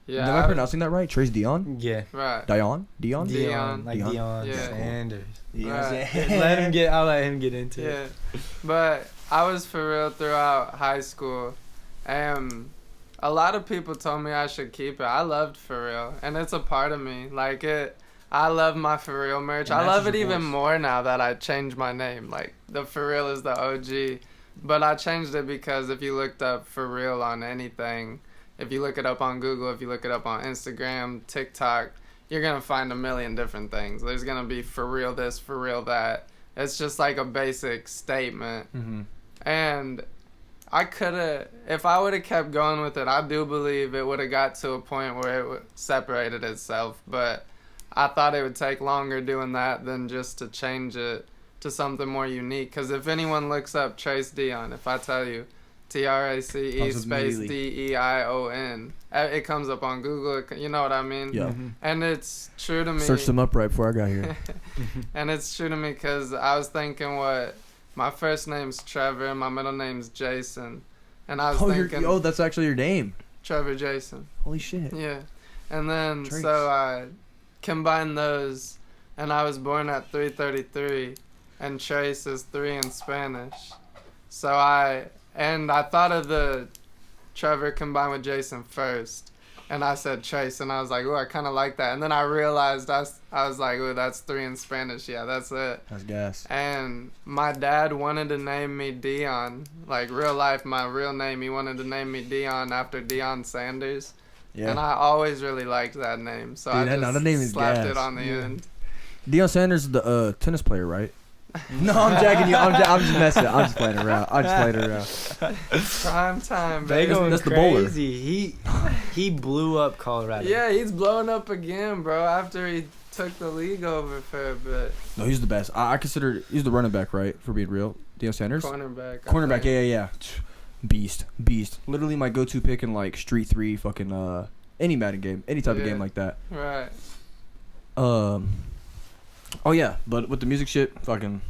B: Yeah.
A: Am I pronouncing that right? Trace Deion?
C: Yeah.
B: Right.
A: Deion?
B: Deion.
C: Like Deion
B: Yeah.
C: Sanders.
B: Right.
C: I'll let him get into it.
B: Yeah. But I was For Real throughout high school, and a lot of people told me I should keep it. I loved For Real, and it's a part of me. Like, I love my For Real merch. I love it even more now that I changed my name. Like, the For Real is the OG. But I changed it because if you looked up For Real on anything, if you look it up on Google, if you look it up on Instagram, TikTok, you're going to find a million different things. There's going to be For Real this, For Real that. It's just like a basic statement.
A: Mm-hmm.
B: And I could have, if I would have kept going with it, I do believe it would have got to a point where it separated itself. But I thought it would take longer doing that than just to change it to something more unique. Because if anyone looks up Trace Deion, if I tell you TRACE space DEION, it comes up on Google. You know what I mean?
A: Yeah.
B: And it's true to me.
A: Searched them up right before I got here.
B: And it's true to me because I was thinking my first name's Trevor and my middle name's Jason. And I was thinking...
A: Oh, that's actually your name.
B: Trevor Jason.
A: Holy shit.
B: Yeah. And then,
A: Trace.
B: so I combined those, and I was born at 333, and Trace is 3 in Spanish. So I thought of the Trevor combined with Jason first, and I said Trace, and I was like, oh, I kind of like that. And then I realized I was like, oh, that's 3 in Spanish. Yeah, that's it.
A: That's gas.
B: And my dad wanted to name me Deion, like real life, my real name. He wanted to name me Deion after Deion Sanders.
A: Yeah.
B: And I always really liked that name, so
A: Dude,
B: I just
A: that name is
B: slapped
A: gas.
B: it on the end.
A: Deion Sanders is the tennis player, right? No, I'm jacking you. I'm just messing. I'm just playing around.
B: Prime time,
C: They
B: baby.
C: going
A: that's the bowler.
C: crazy. He blew up Colorado.
B: Yeah, he's blowing up again, bro, after he took the league over for a bit.
A: No, he's the best. I consider he's the running back, right? For being real, Deion Sanders.
B: Cornerback.
A: Yeah. Beast. Literally my go-to pick in like Street 3, fucking any Madden game, any type of game like that.
B: Right.
A: Oh yeah, but with the music shit, fucking.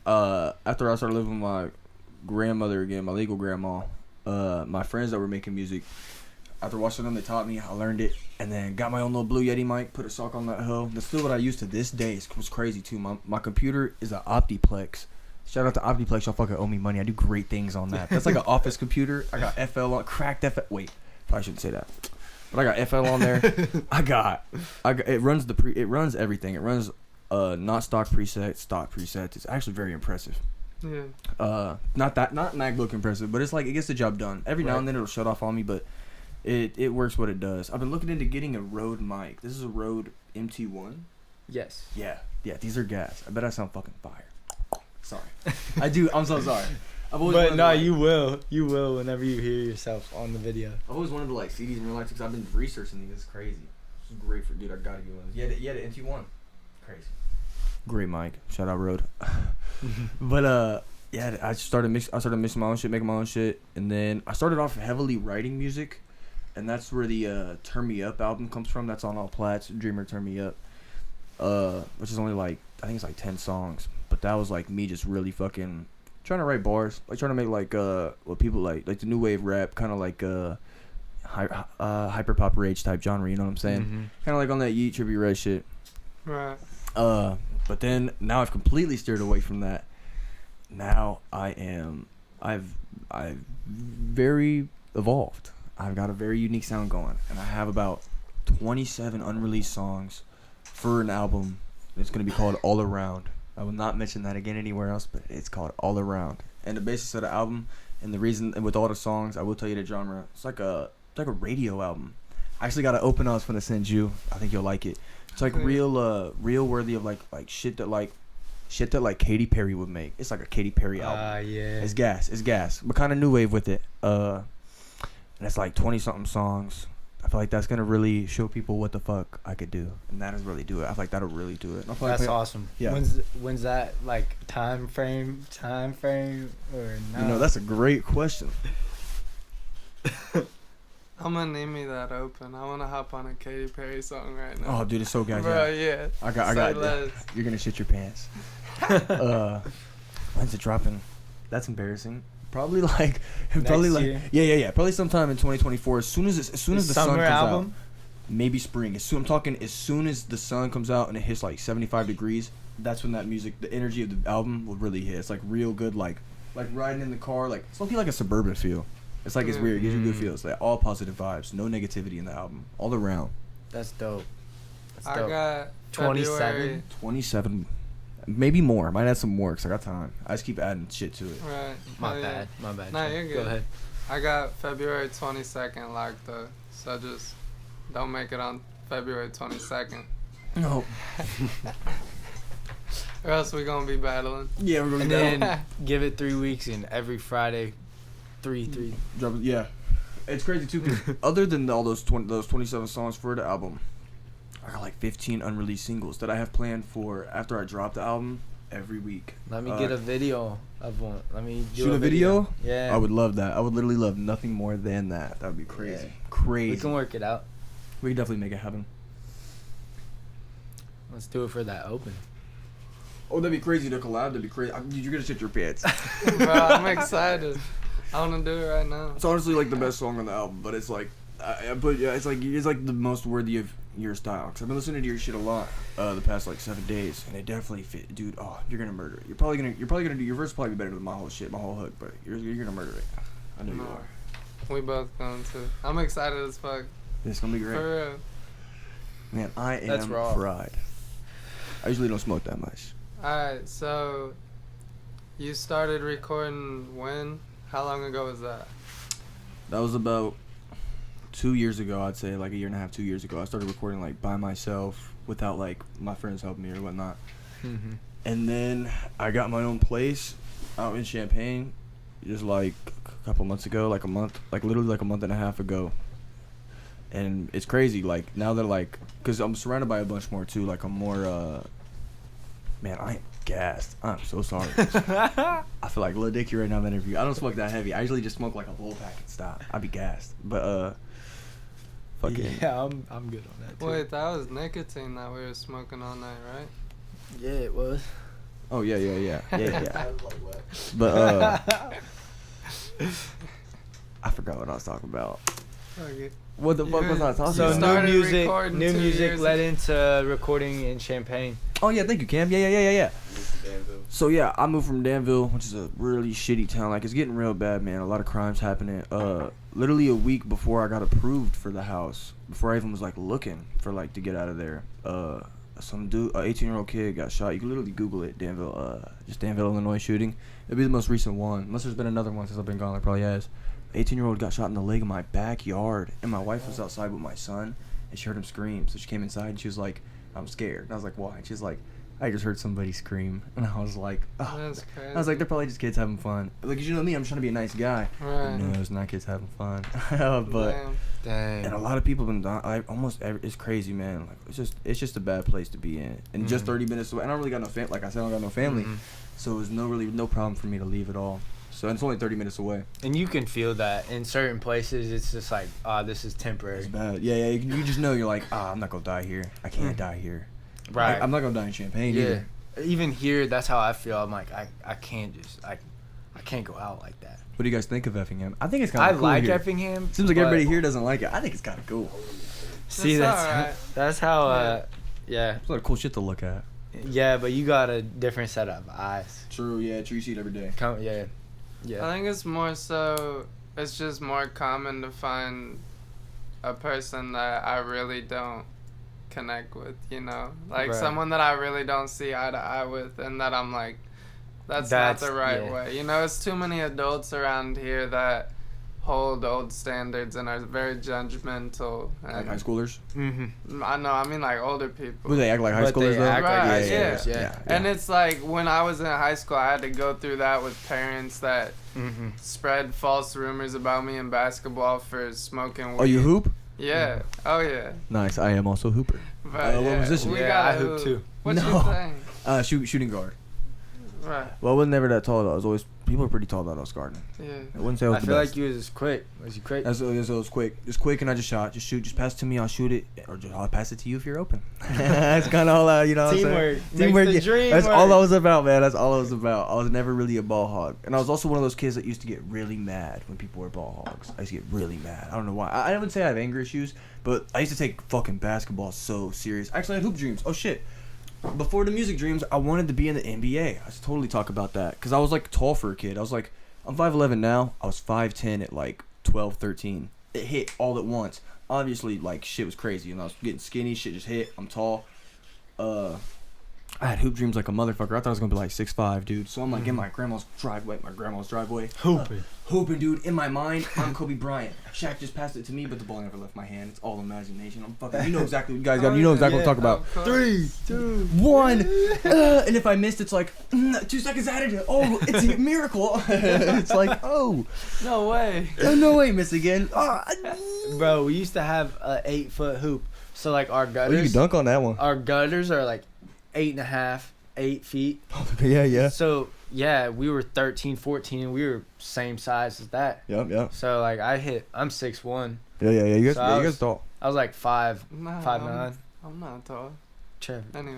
A: After I started living with my grandmother again, my legal grandma, my friends that were making music, after watching them, they taught me. I learned it, and then got my own little Blue Yeti mic, put a sock on that hoe. That's still what I use to this day. It was crazy too. My computer is an Optiplex. Shout out to Optiplex, y'all fucking owe me money. I do great things on that. That's like an office computer. I got FL on, cracked FL. Wait, probably shouldn't say that. But I got FL on there. I got it runs it runs everything. It runs not stock presets, stock presets. It's actually very impressive.
B: Yeah.
A: Not MacBook impressive, but it's like it gets the job done. Every now and then it'll shut off on me, but it works what it does. I've been looking into getting a Rode mic. This is a Rode MT1.
C: Yes.
A: Yeah, these are gas. I bet I sound fucking fire. Sorry. I do. I'm so sorry. I've always
C: But
A: wanted
C: no,
A: to, like,
C: you will whenever you hear yourself on the video.
A: I've always wanted to like see these in real life because I've been researching these. It's crazy. It's great for dude. I gotta get one. Yeah, the MT1. Crazy. Great mic. Shout out Rode. But yeah, I started mixing my own shit, making my own shit, and then I started off heavily writing music, and that's where the Turn Me Up album comes from. That's on all plats. Dreemr Turn Me Up, which is only like I think it's like 10 songs, but that was like me just really fucking trying to write bars, like trying to make like what people like the new wave rap, kind of like hyper pop rage type genre. You know what I'm saying?
C: Mm-hmm.
A: Kind of like on that Yeet Trippie Red shit.
B: Right.
A: But then now I've completely steered away from that. Now I've very evolved. I've got a very unique sound going, and I have about 27 unreleased songs for an album. It's gonna be called All Around. I will not mention that again anywhere else, but it's called All Around. And the basis of the album and the reason, and with all the songs, I will tell you the genre. It's like a radio album. I actually got to open. I was gonna send you. I think you'll like it. It's like real worthy of like shit that like shit that like Katy Perry would make. It's like a Katy Perry album.
C: Yeah.
A: It's gas. But kind of new wave with it. And it's like 20 something songs. I feel like that's gonna really show people what the fuck I could do, and that'll really do it. I feel like that'll really do it.
C: That's awesome.
A: Yeah.
C: When's that like time frame or no?
A: That's a great question.
B: I'm gonna name me that open. I wanna hop on a Katy Perry song right now.
A: Oh, dude, it's so good.
B: Bro,
A: Yeah.
B: yeah.
A: I got. You're gonna shit your pants. When's it dropping? That's embarrassing. Probably like,
C: year?
A: Yeah. Probably sometime in 2024. As soon as the sun comes
C: album?
A: out, maybe spring. I'm talking as soon as the sun comes out and it hits like 75 degrees. That's when that music, the energy of the album will really hit. It's like real good, like riding in the car. Like it's looking like a suburban feel. It's like it's weird. It gives you good feels. Like all positive vibes, no negativity in the album, all around.
C: That's dope.
B: I got
C: 27.
A: 27. Maybe more. Might add some more because I got time. I just keep adding shit to it.
B: Right.
C: My bad.
B: Nah, you're good.
C: Go ahead.
B: I got February 22nd locked up, so just don't make it on February 22nd,
A: No.
B: or else we're gonna be battling.
A: Yeah, we're gonna
C: And
A: go.
C: then give it 3 weeks, and every Friday, three.
A: Yeah, it's crazy too. 'Cause other than all those 27 songs for the album, I got like 15 unreleased singles that I have planned for after I drop the album every week.
C: Let me get a video of one. Let me do
A: Shoot a video?
C: Yeah.
A: I would love that. I would literally love nothing more than that. That would be crazy.
C: Yeah.
A: Crazy.
C: We can work it out.
A: We can definitely make it happen.
C: Let's do it for that open.
A: Oh, that'd be crazy to collab. That'd be crazy. You're gonna shit your pants.
B: Bro, I'm excited. I wanna do it right now.
A: It's honestly like the best song on the album, but it's like, it's like the most worthy of your style. Cause I've been listening to your shit a lot the past like 7 days, and it definitely fit, dude. Oh, you're gonna murder it. You're probably gonna do your verse. Probably be better than my whole shit, my whole hook, but you're gonna murder it. I know you
B: No.
A: are.
B: We both going to. I'm excited as fuck.
A: It's gonna be great.
B: For real.
A: Man, I
C: That's
A: am
C: raw.
A: fried. I usually don't smoke that much.
B: Alright, so you started recording when? How long ago was that?
A: That was about 2 years ago, I'd say, like a year and a half, 2 years ago. I started recording like by myself without like my friends helping me or whatnot.
C: Mm-hmm.
A: And then I got my own place out in Champaign just like a couple months ago, like literally like a month and a half ago. And it's crazy, like now that like, cause I'm surrounded by a bunch more too, like I'm more, man, I am gassed. I'm so sorry. I feel like Lil Dicky right now in the interview. I don't smoke that heavy. I usually just smoke like a whole pack and stop. I'd be gassed. But, fucking.
C: Yeah, I'm good on that too.
B: Wait, that was nicotine that we were smoking all night, right?
C: Yeah, it was.
A: Oh, yeah.
D: I was like, what?
A: But, I forgot what I was talking about.
B: Okay.
A: What the fuck was I talking
C: So
A: about?
B: Started
C: new
B: recording 2
C: music
B: years
C: led into recording in Champaign.
A: Oh, yeah, thank you, Cam. Yeah.
D: Danville.
A: So yeah, I moved from Danville, which is a really shitty town. Like it's getting real bad, man. A lot of crimes happening. Literally a week before I got approved for the house, before I even was like looking for like to get out of there, some dude, 18-year-old kid got shot. You can literally Google it, Danville, just Danville, Illinois shooting. It'll be the most recent one, unless there's been another one since I've been gone. There probably has. 18-year-old got shot in the leg in my backyard, and my wife was outside with my son, and she heard him scream. So she came inside and she was like, "I'm scared." And I was like, "Why?" And she's like, "I just heard somebody scream." And I was like, oh.
B: That's crazy.
A: I was like, they're probably just kids having fun. Like, you know me, I'm trying to be a nice guy.
B: Right.
A: No, it's not kids having fun. But
B: Damn.
C: Dang.
A: and a lot of people been dying. Like, it's crazy, man. Like, it's just a bad place to be in. And just 30 minutes away. I don't really got no family. Like I said, I don't got no family.
C: Mhm.
A: So it was no problem for me to leave at all. So and it's only 30 minutes away.
C: And you can feel that in certain places. It's just like, this is temporary.
A: It's bad. Yeah. You just know you're like, I'm not gonna die here. I can't die here.
C: Right.
A: I'm not gonna die in Champaign
C: Yeah.
A: either.
C: Even here, that's how I feel. I'm like, I can't just, I can't go out like that.
A: What do you guys think of Effingham? I think it's kind
C: I
A: of cool
C: like
A: here.
C: Effingham.
A: Seems like
C: but-
A: everybody here doesn't like it. I think it's kind of cool.
C: See,
B: That's
C: that's
B: alright.
C: that's how.
B: Yeah.
C: Yeah.
A: It's a lot of cool shit to look at.
C: Yeah, but you got a different set of eyes.
A: True, yeah, true. You see it every day.
C: Yeah.
B: I think it's more so, it's just more common to find a person that I really don't connect with, you know? Like
C: Right.
B: someone that I really don't see eye to eye with, and that I'm like, that's not
C: That's-
B: the right
C: yeah.
B: way. You know, it's too many adults around here that hold old standards and are very judgmental.
A: Like
B: And
A: high schoolers?
C: Mm-hmm.
B: I know, I mean like older people.
A: But they act like high
C: But they
A: schoolers though?
C: act like
B: Right,
C: high
B: yeah.
C: schoolers, yeah.
B: And it's like when I was in high school, I had to go through that with parents that
C: Mm-hmm.
B: spread false rumors about me in basketball for smoking weed.
A: Oh, you hoop?
B: Yeah. Oh yeah.
A: Nice. I am also a hooper.
B: But
A: what position?
B: We
C: Yeah,
B: got
C: I hoop too.
B: What
A: No.
B: you think?
A: Shooting guard.
B: Right.
A: Well, I was never that tall though. I was always people are pretty tall that I was guarding.
B: Yeah.
A: I wouldn't say I was
C: I
A: the
C: feel
A: best.
C: like you was quick. Was you quick?
A: That's it was quick. Just quick, and I just shot. Just shoot. Just pass it to me. I'll shoot it, or just, I'll pass it to you if you're open. That's kind of all I, you know. What I'm saying?
C: Teamwork. Makes the dream
A: That's
C: work.
A: all I was about, man. That's all I was about. I was never really a ball hog, and I was also one of those kids that used to get really mad when people were ball hogs. I used to get really mad. I don't know why. I wouldn't say I have anger issues, but I used to take fucking basketball so serious. Actually, I had hoop dreams. Oh shit. Before the music dreams, I wanted to be in the NBA. I should totally talk about that because I was like tall for a kid. I was like, I'm 5'11" now. I was 5'10" at like 12, 13. It hit all at once. Obviously, like shit was crazy, and I was getting skinny. Shit just hit. I'm tall. I had hoop dreams like a motherfucker. I thought I was gonna be like 6'5", dude. So I'm like in my grandma's driveway. Hooping, dude. In my mind, I'm Kobe Bryant. Shaq just passed it to me, but the ball never left my hand. It's all imagination. I'm fucking. You know exactly what you guys got. You know exactly what I'm talking about.
C: 3, 2,
A: 1, and if I missed, it's like 2 seconds added. Oh, it's a miracle. It's like, oh,
B: No way.
A: no way, miss again.
C: Bro, we used to have a 8-foot hoop. So like our
A: Oh, you
C: gutters,
A: can dunk on that one.
C: our gutters are like 8.5, 8 feet.
A: Yeah.
C: So yeah, we were 13, 14, and we were same size as that.
A: Yep.
C: So like I'm 6'1".
A: Yeah. You guys,
C: So I
A: you guys
C: was-
A: tall.
C: I was like 5'9".
B: Nah, I'm not tall.
C: Trevor.
B: Anyway.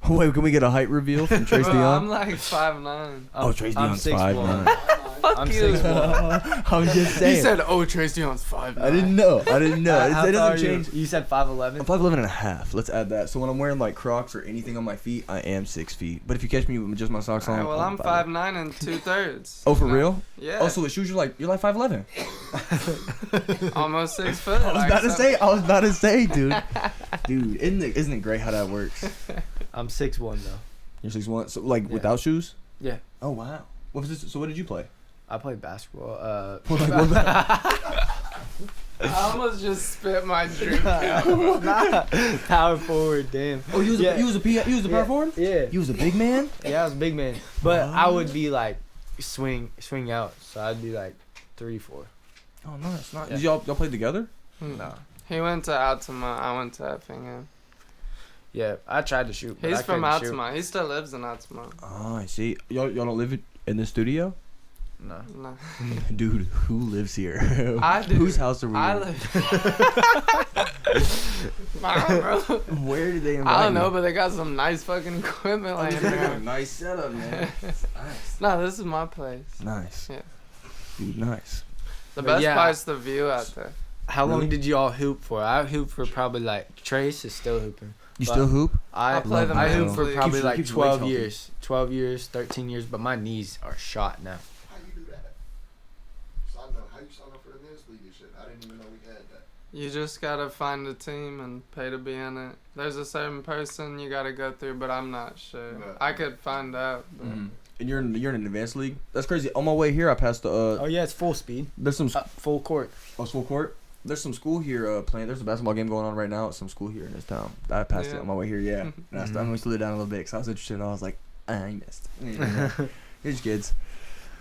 A: Wait, can we get a height reveal from Trace
B: Bro, I'm
A: Dion?
B: like 5'9".
A: Oh, Trace
C: I'm
A: Dion's
C: 6'1".
A: 5'9".
B: Fuck
C: I'm
B: you.
C: 6'1".
A: I'm just saying.
B: He said, "Oh, Trace Dion's 5'9".
A: I didn't know.
C: How
A: It
C: tall
A: doesn't
C: are
A: change.
C: You said 5'11".
A: I'm 5'11" and a half. Let's add that. So when I'm wearing like Crocs or anything on my feet, I am 6 feet. But if you catch me with just my socks on,
B: Alright, well, I'm 5'9" and 2/3.
A: Oh, for
B: No.
A: real?
B: Yeah.
A: Oh, so with shoes you're like 5'11".
B: Almost 6 foot.
A: I was about to say, dude. Dude, isn't it great how that works?
C: I'm 6'1" though.
A: You're 6'1", so like
C: Yeah.
A: without shoes?
C: Yeah.
A: Oh wow. What was this? So what did you play?
C: I played basketball.
B: I almost just spit my drink out.
C: Power forward, damn.
A: Oh, you was
C: Yeah.
A: you was a power forward?
C: Yeah.
A: You was a big man?
C: Yeah, I was a big man. But I
A: What?
C: would be like swing out. So I'd be like 3, 4.
A: Oh, nice.
C: Yeah.
A: Did y'all played together?
C: No.
B: He went to Altima. I went to Effingham.
C: Yeah, I tried to shoot. But
B: He's
C: I
B: from
C: couldn't shoot.
B: Altima. He still lives in Altima.
A: Oh, I see. Y'all don't live in the studio?
C: No.
B: No.
A: Dude, who lives here?
B: I do.
A: Whose house are we
B: I
A: in?
B: live. Nah, bro.
A: Where did they invite
B: I don't know,
A: you?
B: but they got some nice fucking equipment laying around.
A: Nice setup, man. Nice.
B: No, this is my place.
A: Nice.
B: Yeah.
A: Dude, nice.
B: The
C: But
B: best
C: yeah.
B: part's the view out there.
C: How
A: Really?
C: long did you all hoop for? I hooped for probably like Trace is still hooping.
A: You
C: But
A: still hoop?
C: I
B: play the
C: I
A: men's
C: hooped for
B: league.
C: probably
A: Keeps-
C: like
A: keeps your legs
C: 12
A: healthy.
C: years. 12 years, 13 years, but my knees are shot now.
D: How you do that? Side note, how you sign up for the men's league and shit? I didn't even know we had that.
B: You just gotta find a team and pay to be in it. There's a certain person you gotta go through, but I'm not sure.
D: Right.
B: I could find out. But
A: Mm. And you're in an advanced league? That's crazy. On my way here, I passed the
C: Oh yeah, it's full speed.
A: there's some
C: Full court.
A: full court. There's some school here playing. There's a basketball game going on right now at some school here in this town. I passed it
B: Yeah.
A: on my way here, yeah. And I
C: Mhm.
A: we slid down a little bit because I was interested. And I was like, I missed. Here's kids.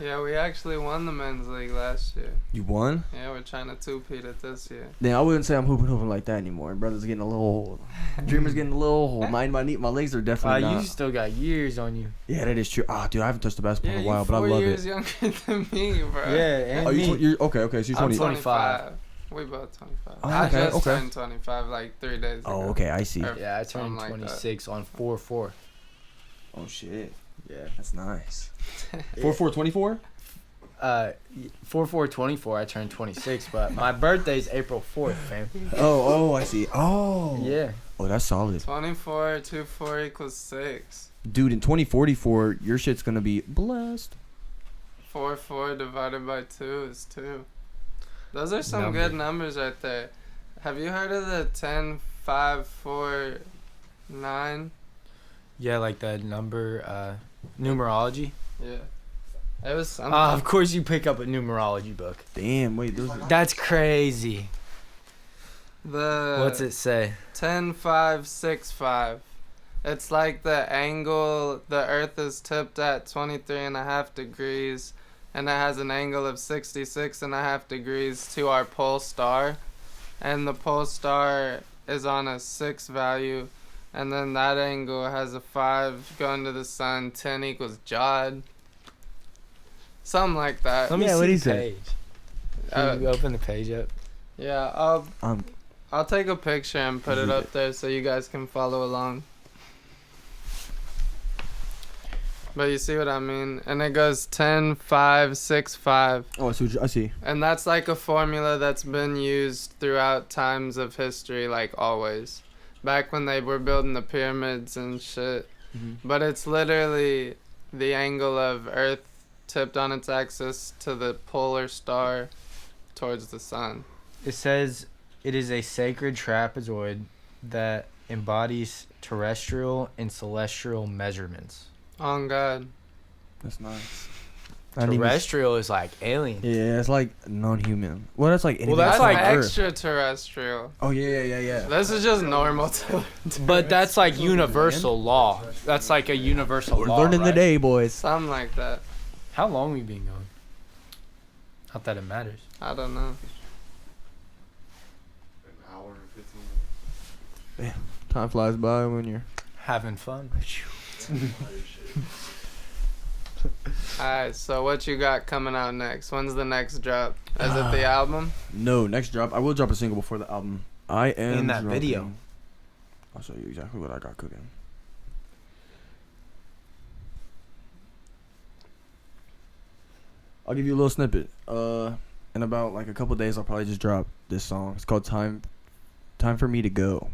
B: Yeah, we actually won the men's league last year.
A: You won?
B: Yeah, we're trying to two-peat it this year.
A: Then I wouldn't say I'm hooping like that anymore. Brother's getting a little old. Dreamer's getting a little old. My legs are definitely
C: You
A: not.
C: still got years on you.
A: Yeah, that is true. Ah, dude, I haven't touched the basketball
B: Yeah,
A: in a
B: you
A: while, but I
B: 4
A: love
B: years
A: it.
B: younger than me, bro.
C: Yeah, and
A: Oh,
C: me.
A: you're okay. So you're
C: I'm
A: 20.
C: 25.
B: We both 25.
A: Oh,
B: I
A: okay,
B: just
A: okay.
B: turned 25 like 3 days ago.
A: Oh, okay, I see.
B: Or
C: Yeah, I
B: something
C: turned
B: like that.
C: 26 on 4/4.
A: Oh shit,
C: Yeah.
A: that's nice. 4/4/24.
C: 4/4/24. I turned 26, but my birthday's April 4th, fam.
A: Oh, I see. Oh,
C: Yeah.
A: Oh, that's solid,
B: 24, 2, 4 equals 6.
A: dude. In 2044, your shit's gonna be blessed.
B: 4, 4 divided by 2 is 2. Those are some
C: Number.
B: good numbers right there. Have you heard of the 10, 5, 4, 9?
C: Yeah, like the number numerology.
B: Yeah. It was something.
C: Of course you pick up a numerology book.
A: Damn, wait, those.
C: That's crazy.
B: What's
C: it say?
B: 10-5-6-5. It's like the angle, the Earth is tipped at 23.5 degrees, and it has an angle of 66.5 degrees to our pole star, and the pole star is on a 6 value, and then that angle has a 5 going to the sun. 10 equals Jod. Something like that.
C: Let me
A: Yeah,
C: see
A: what he
C: the
A: said.
C: page.
B: Uh,
C: Can you open the page up?
B: Yeah,
A: Um,
B: I'll take a picture and put it
A: Read
B: up there so you guys can follow along. But you see what I mean? And it goes 10-5-6-5.
A: oh, I see.
B: And that's like a formula that's been used throughout times of history, like always. Back when they were building the pyramids and shit.
A: Mm-hmm.
B: But it's literally the angle of Earth tipped on its axis to the polar star towards the sun.
C: It says it is a sacred trapezoid that embodies terrestrial and celestial measurements.
B: Oh, God.
A: That's nice.
C: Terrestrial is like alien.
A: Yeah, it's like non-human. Well, that's like anything.
C: that's
B: That's
C: like
A: Earth.
B: extraterrestrial.
A: Oh yeah.
B: This is just normal to
C: But that's like universal law. That's like a universal
A: We're
C: law.
A: learning
C: right?
A: the day, boys.
B: something like that.
C: How long we been going? Not that it matters.
B: I don't know.
D: An hour and 15 minutes.
A: Time flies by when you're.
C: Having fun.
B: Alright, so what you got coming out next? When's the next drop? Is it the album?
A: No, next drop. I will drop a single before the album. I am
C: In that
A: dropping-
C: video.
A: I'll show you exactly what I got cooking. I'll give you a little snippet. In about like a couple days, I'll probably just drop this song. It's called "Time for Me to Go."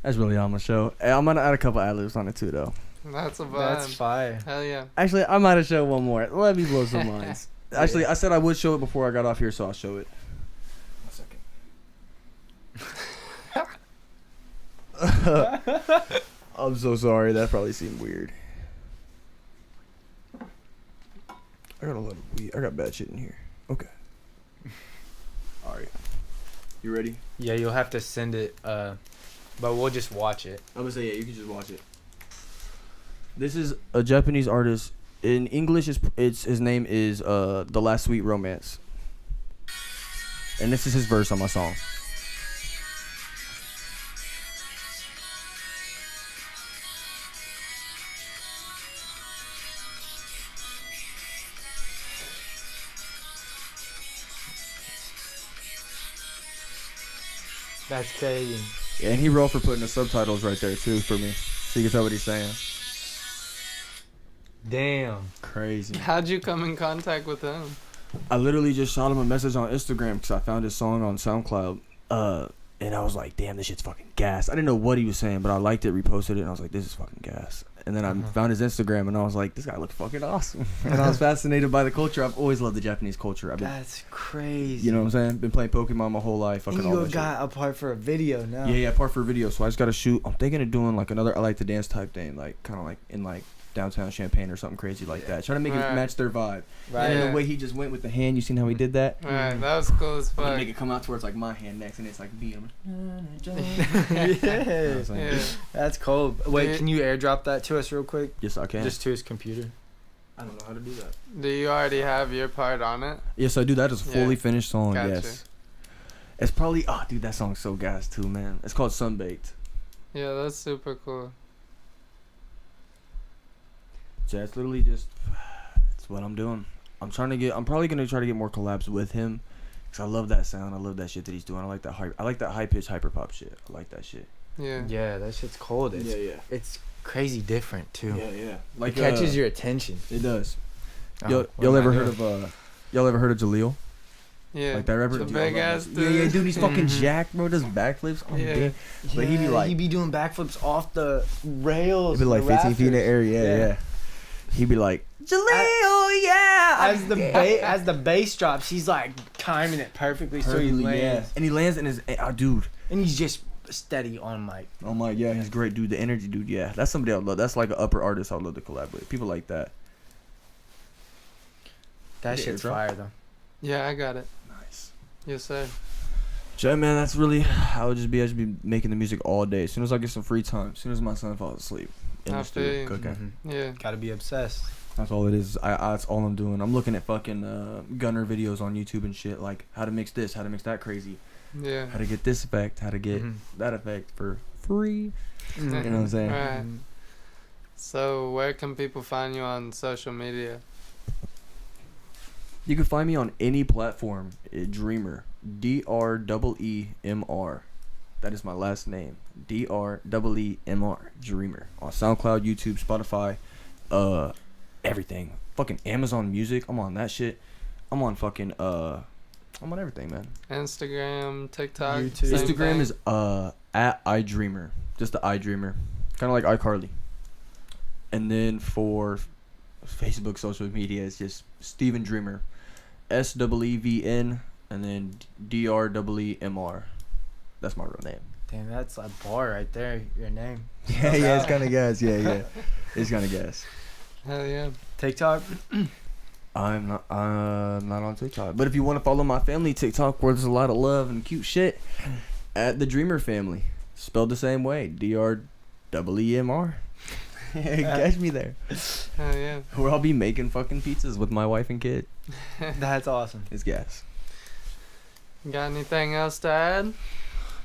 A: That's really on the show. I'm gonna add a couple ad-libs on it too, though.
B: That's a vibe.
C: That's fire.
B: Hell yeah.
A: Actually, I might have showed one more. Let me blow some minds. Actually, I said I would show it before I got off here, so I'll show it. 1 second. I'm so sorry. That probably seemed weird. I got a lot of weed. I got bad shit in here. Okay. All right. You ready?
C: Yeah, you'll have to send it, but we'll just watch it.
A: I'm gonna say yeah. You can just watch it. This is a Japanese artist. In English, it's his name is The Last Sweet Romance, and this is his verse on my song.
C: That's crazy.
A: And he wrote for putting the subtitles right there too for me, so you can tell what he's saying.
C: Damn.
A: Crazy.
B: How'd you come in contact with him?
A: I literally just shot him a message on Instagram because I found his song on SoundCloud. And I was like, damn, this shit's fucking gas. I didn't know what he was saying, but I liked it, reposted it, and I was like, this is fucking gas. And then I found his Instagram, and I was like, this guy looks fucking awesome. And I was fascinated by the culture. I've always loved the Japanese culture.
C: That's crazy.
A: You know what I'm saying? Been playing Pokemon my whole life. Fucking
C: And
A: all
C: you
A: that
C: got a part for a video now.
A: shit. Yeah, part for a video. So I just got to shoot. I'm thinking of doing like another I Like to Dance type thing, like kind of like in like downtown Champaign or something crazy like that. Trying to make it
B: Right.
A: match their vibe.
C: Right.
A: And
B: Yeah.
A: the way he just went with the hand, you seen how he did that?
B: Alright, that was cool as
A: I'm gonna
B: fuck.
A: make it come out towards like my hand next, and it's like me.
C: Yeah.
B: Yeah.
C: That's cold. Wait,
B: Yeah.
C: can you airdrop that to us real quick?
A: Yes, I can.
C: Just to his computer.
A: I don't know how to do that.
B: Do you already have your part on it?
A: Yes, I do. That is a fully
B: Yeah.
A: finished song.
B: Gotcha.
A: Yes. It's probably dude, that song's so gas too, man. It's called Sunbaked.
B: Yeah, that's super cool.
A: So it's literally just it's what I'm doing. I'm probably gonna try to get more collabs with him, cause I love that sound. I love that shit that he's doing. I like that high pitched hyper pop shit. I like that shit.
B: Yeah.
C: Yeah, that shit's cold. It's,
A: yeah.
C: it's crazy different too.
A: Yeah.
C: Like catches your attention.
A: It does.
C: Oh, what
A: Y'all
C: am I
A: ever
C: doing?
A: heard of Jaleel?
B: Yeah.
A: Like that rapper?
B: The
A: Dude,
B: big
A: I love
B: ass
A: that-
B: dude.
A: Yeah, dude, he's fucking
B: Mhm.
A: jacked, bro. Does backflips. Oh,
B: Yeah.
A: damn. But he be like-
C: he be doing backflips off the rails.
A: It'd be like
C: the
A: 15 feet in the
C: rafters.
A: air. Yeah. He'd be like, Jaleel, yeah.
C: As the bass drops, he's like timing it perfectly, so he lands.
A: Yeah. And he lands in his, dude.
C: And he's just steady on mic.
A: Oh my, yeah, he's great, dude. The energy, dude. Yeah, that's somebody I would love. That's like an upper artist I would love to collab with. People like that.
C: That
A: Yeah,
C: shit's
A: drop.
C: fire though.
B: Yeah, I got it.
A: Nice.
B: Yes, sir.
A: Yeah, man, that's really. I just be making the music all day. As soon as I get some free time, as soon as my son falls asleep, in
B: I
A: the studio
B: feel you.
A: cooking.
B: Yeah.
C: Gotta be obsessed.
A: That's all it is. That's all I'm doing. I'm looking at fucking Gunner videos on YouTube and shit, like how to mix this, how to mix that crazy,
B: Yeah.
A: how to get this effect, how to get that effect for free. You know what I'm saying?
B: Right. So, where can people find you on social media?
A: You can find me on any platform. Dreemr, Dreemr. That is my last name. Dreemr. Dreemr. On SoundCloud, YouTube, Spotify, everything. Fucking Amazon Music. I'm on that shit. I'm on fucking I'm on everything, man.
B: Instagram, TikTok.
C: YouTube.
B: same
A: Instagram
B: thing?
A: is at iDreamer. Just the iDreamer. Kind of like iCarly. And then for Facebook social media, it's just Steven Dreemr. SEEVN and then DREEMR. That's my real name.
C: Damn, that's a bar right there. Your name.
A: Yeah, yeah, it's kind of gas. Yeah. It's kind of gas.
B: Hell yeah.
C: TikTok.
A: I'm not on TikTok. But if you want to follow my family TikTok, where there's a lot of love and cute shit, at the Dreemr family, spelled the same way, DREEMR. Catch me there.
B: Hell yeah.
A: Where I'll be making fucking pizzas with my wife and kid.
C: That's awesome.
A: It's gas.
B: Got anything else to add?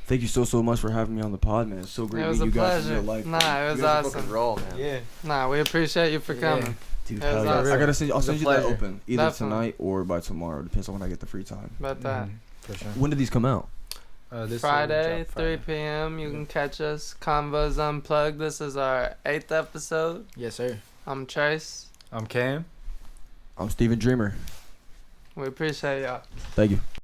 A: Thank you so much for having me on the pod, man. It's so great
B: It was
A: meeting you
B: a
A: guys in real
B: pleasure.
A: life.
B: Nah,
A: man.
B: it was
A: You guys are
B: awesome.
A: fucking raw, man.
C: Yeah.
B: Nah, we appreciate you for
C: Yeah.
B: coming.
A: Dude,
B: It was
A: hell yeah.
B: awesome.
A: I gotta send you. I'll
C: It was
A: send
C: a
A: you that
C: pleasure.
A: open either
B: Definitely.
A: tonight or by tomorrow. Depends on when I get the free time.
B: About that.
C: For sure.
A: When did these come out?
C: This
B: Friday,
C: will drop
B: 3 p.m. You can catch us. Convos Unplugged. This is our 8th episode.
C: Yes, sir.
B: I'm Trace.
C: I'm Cam.
A: I'm Steven Dreemr.
B: We appreciate y'all.
A: Thank you.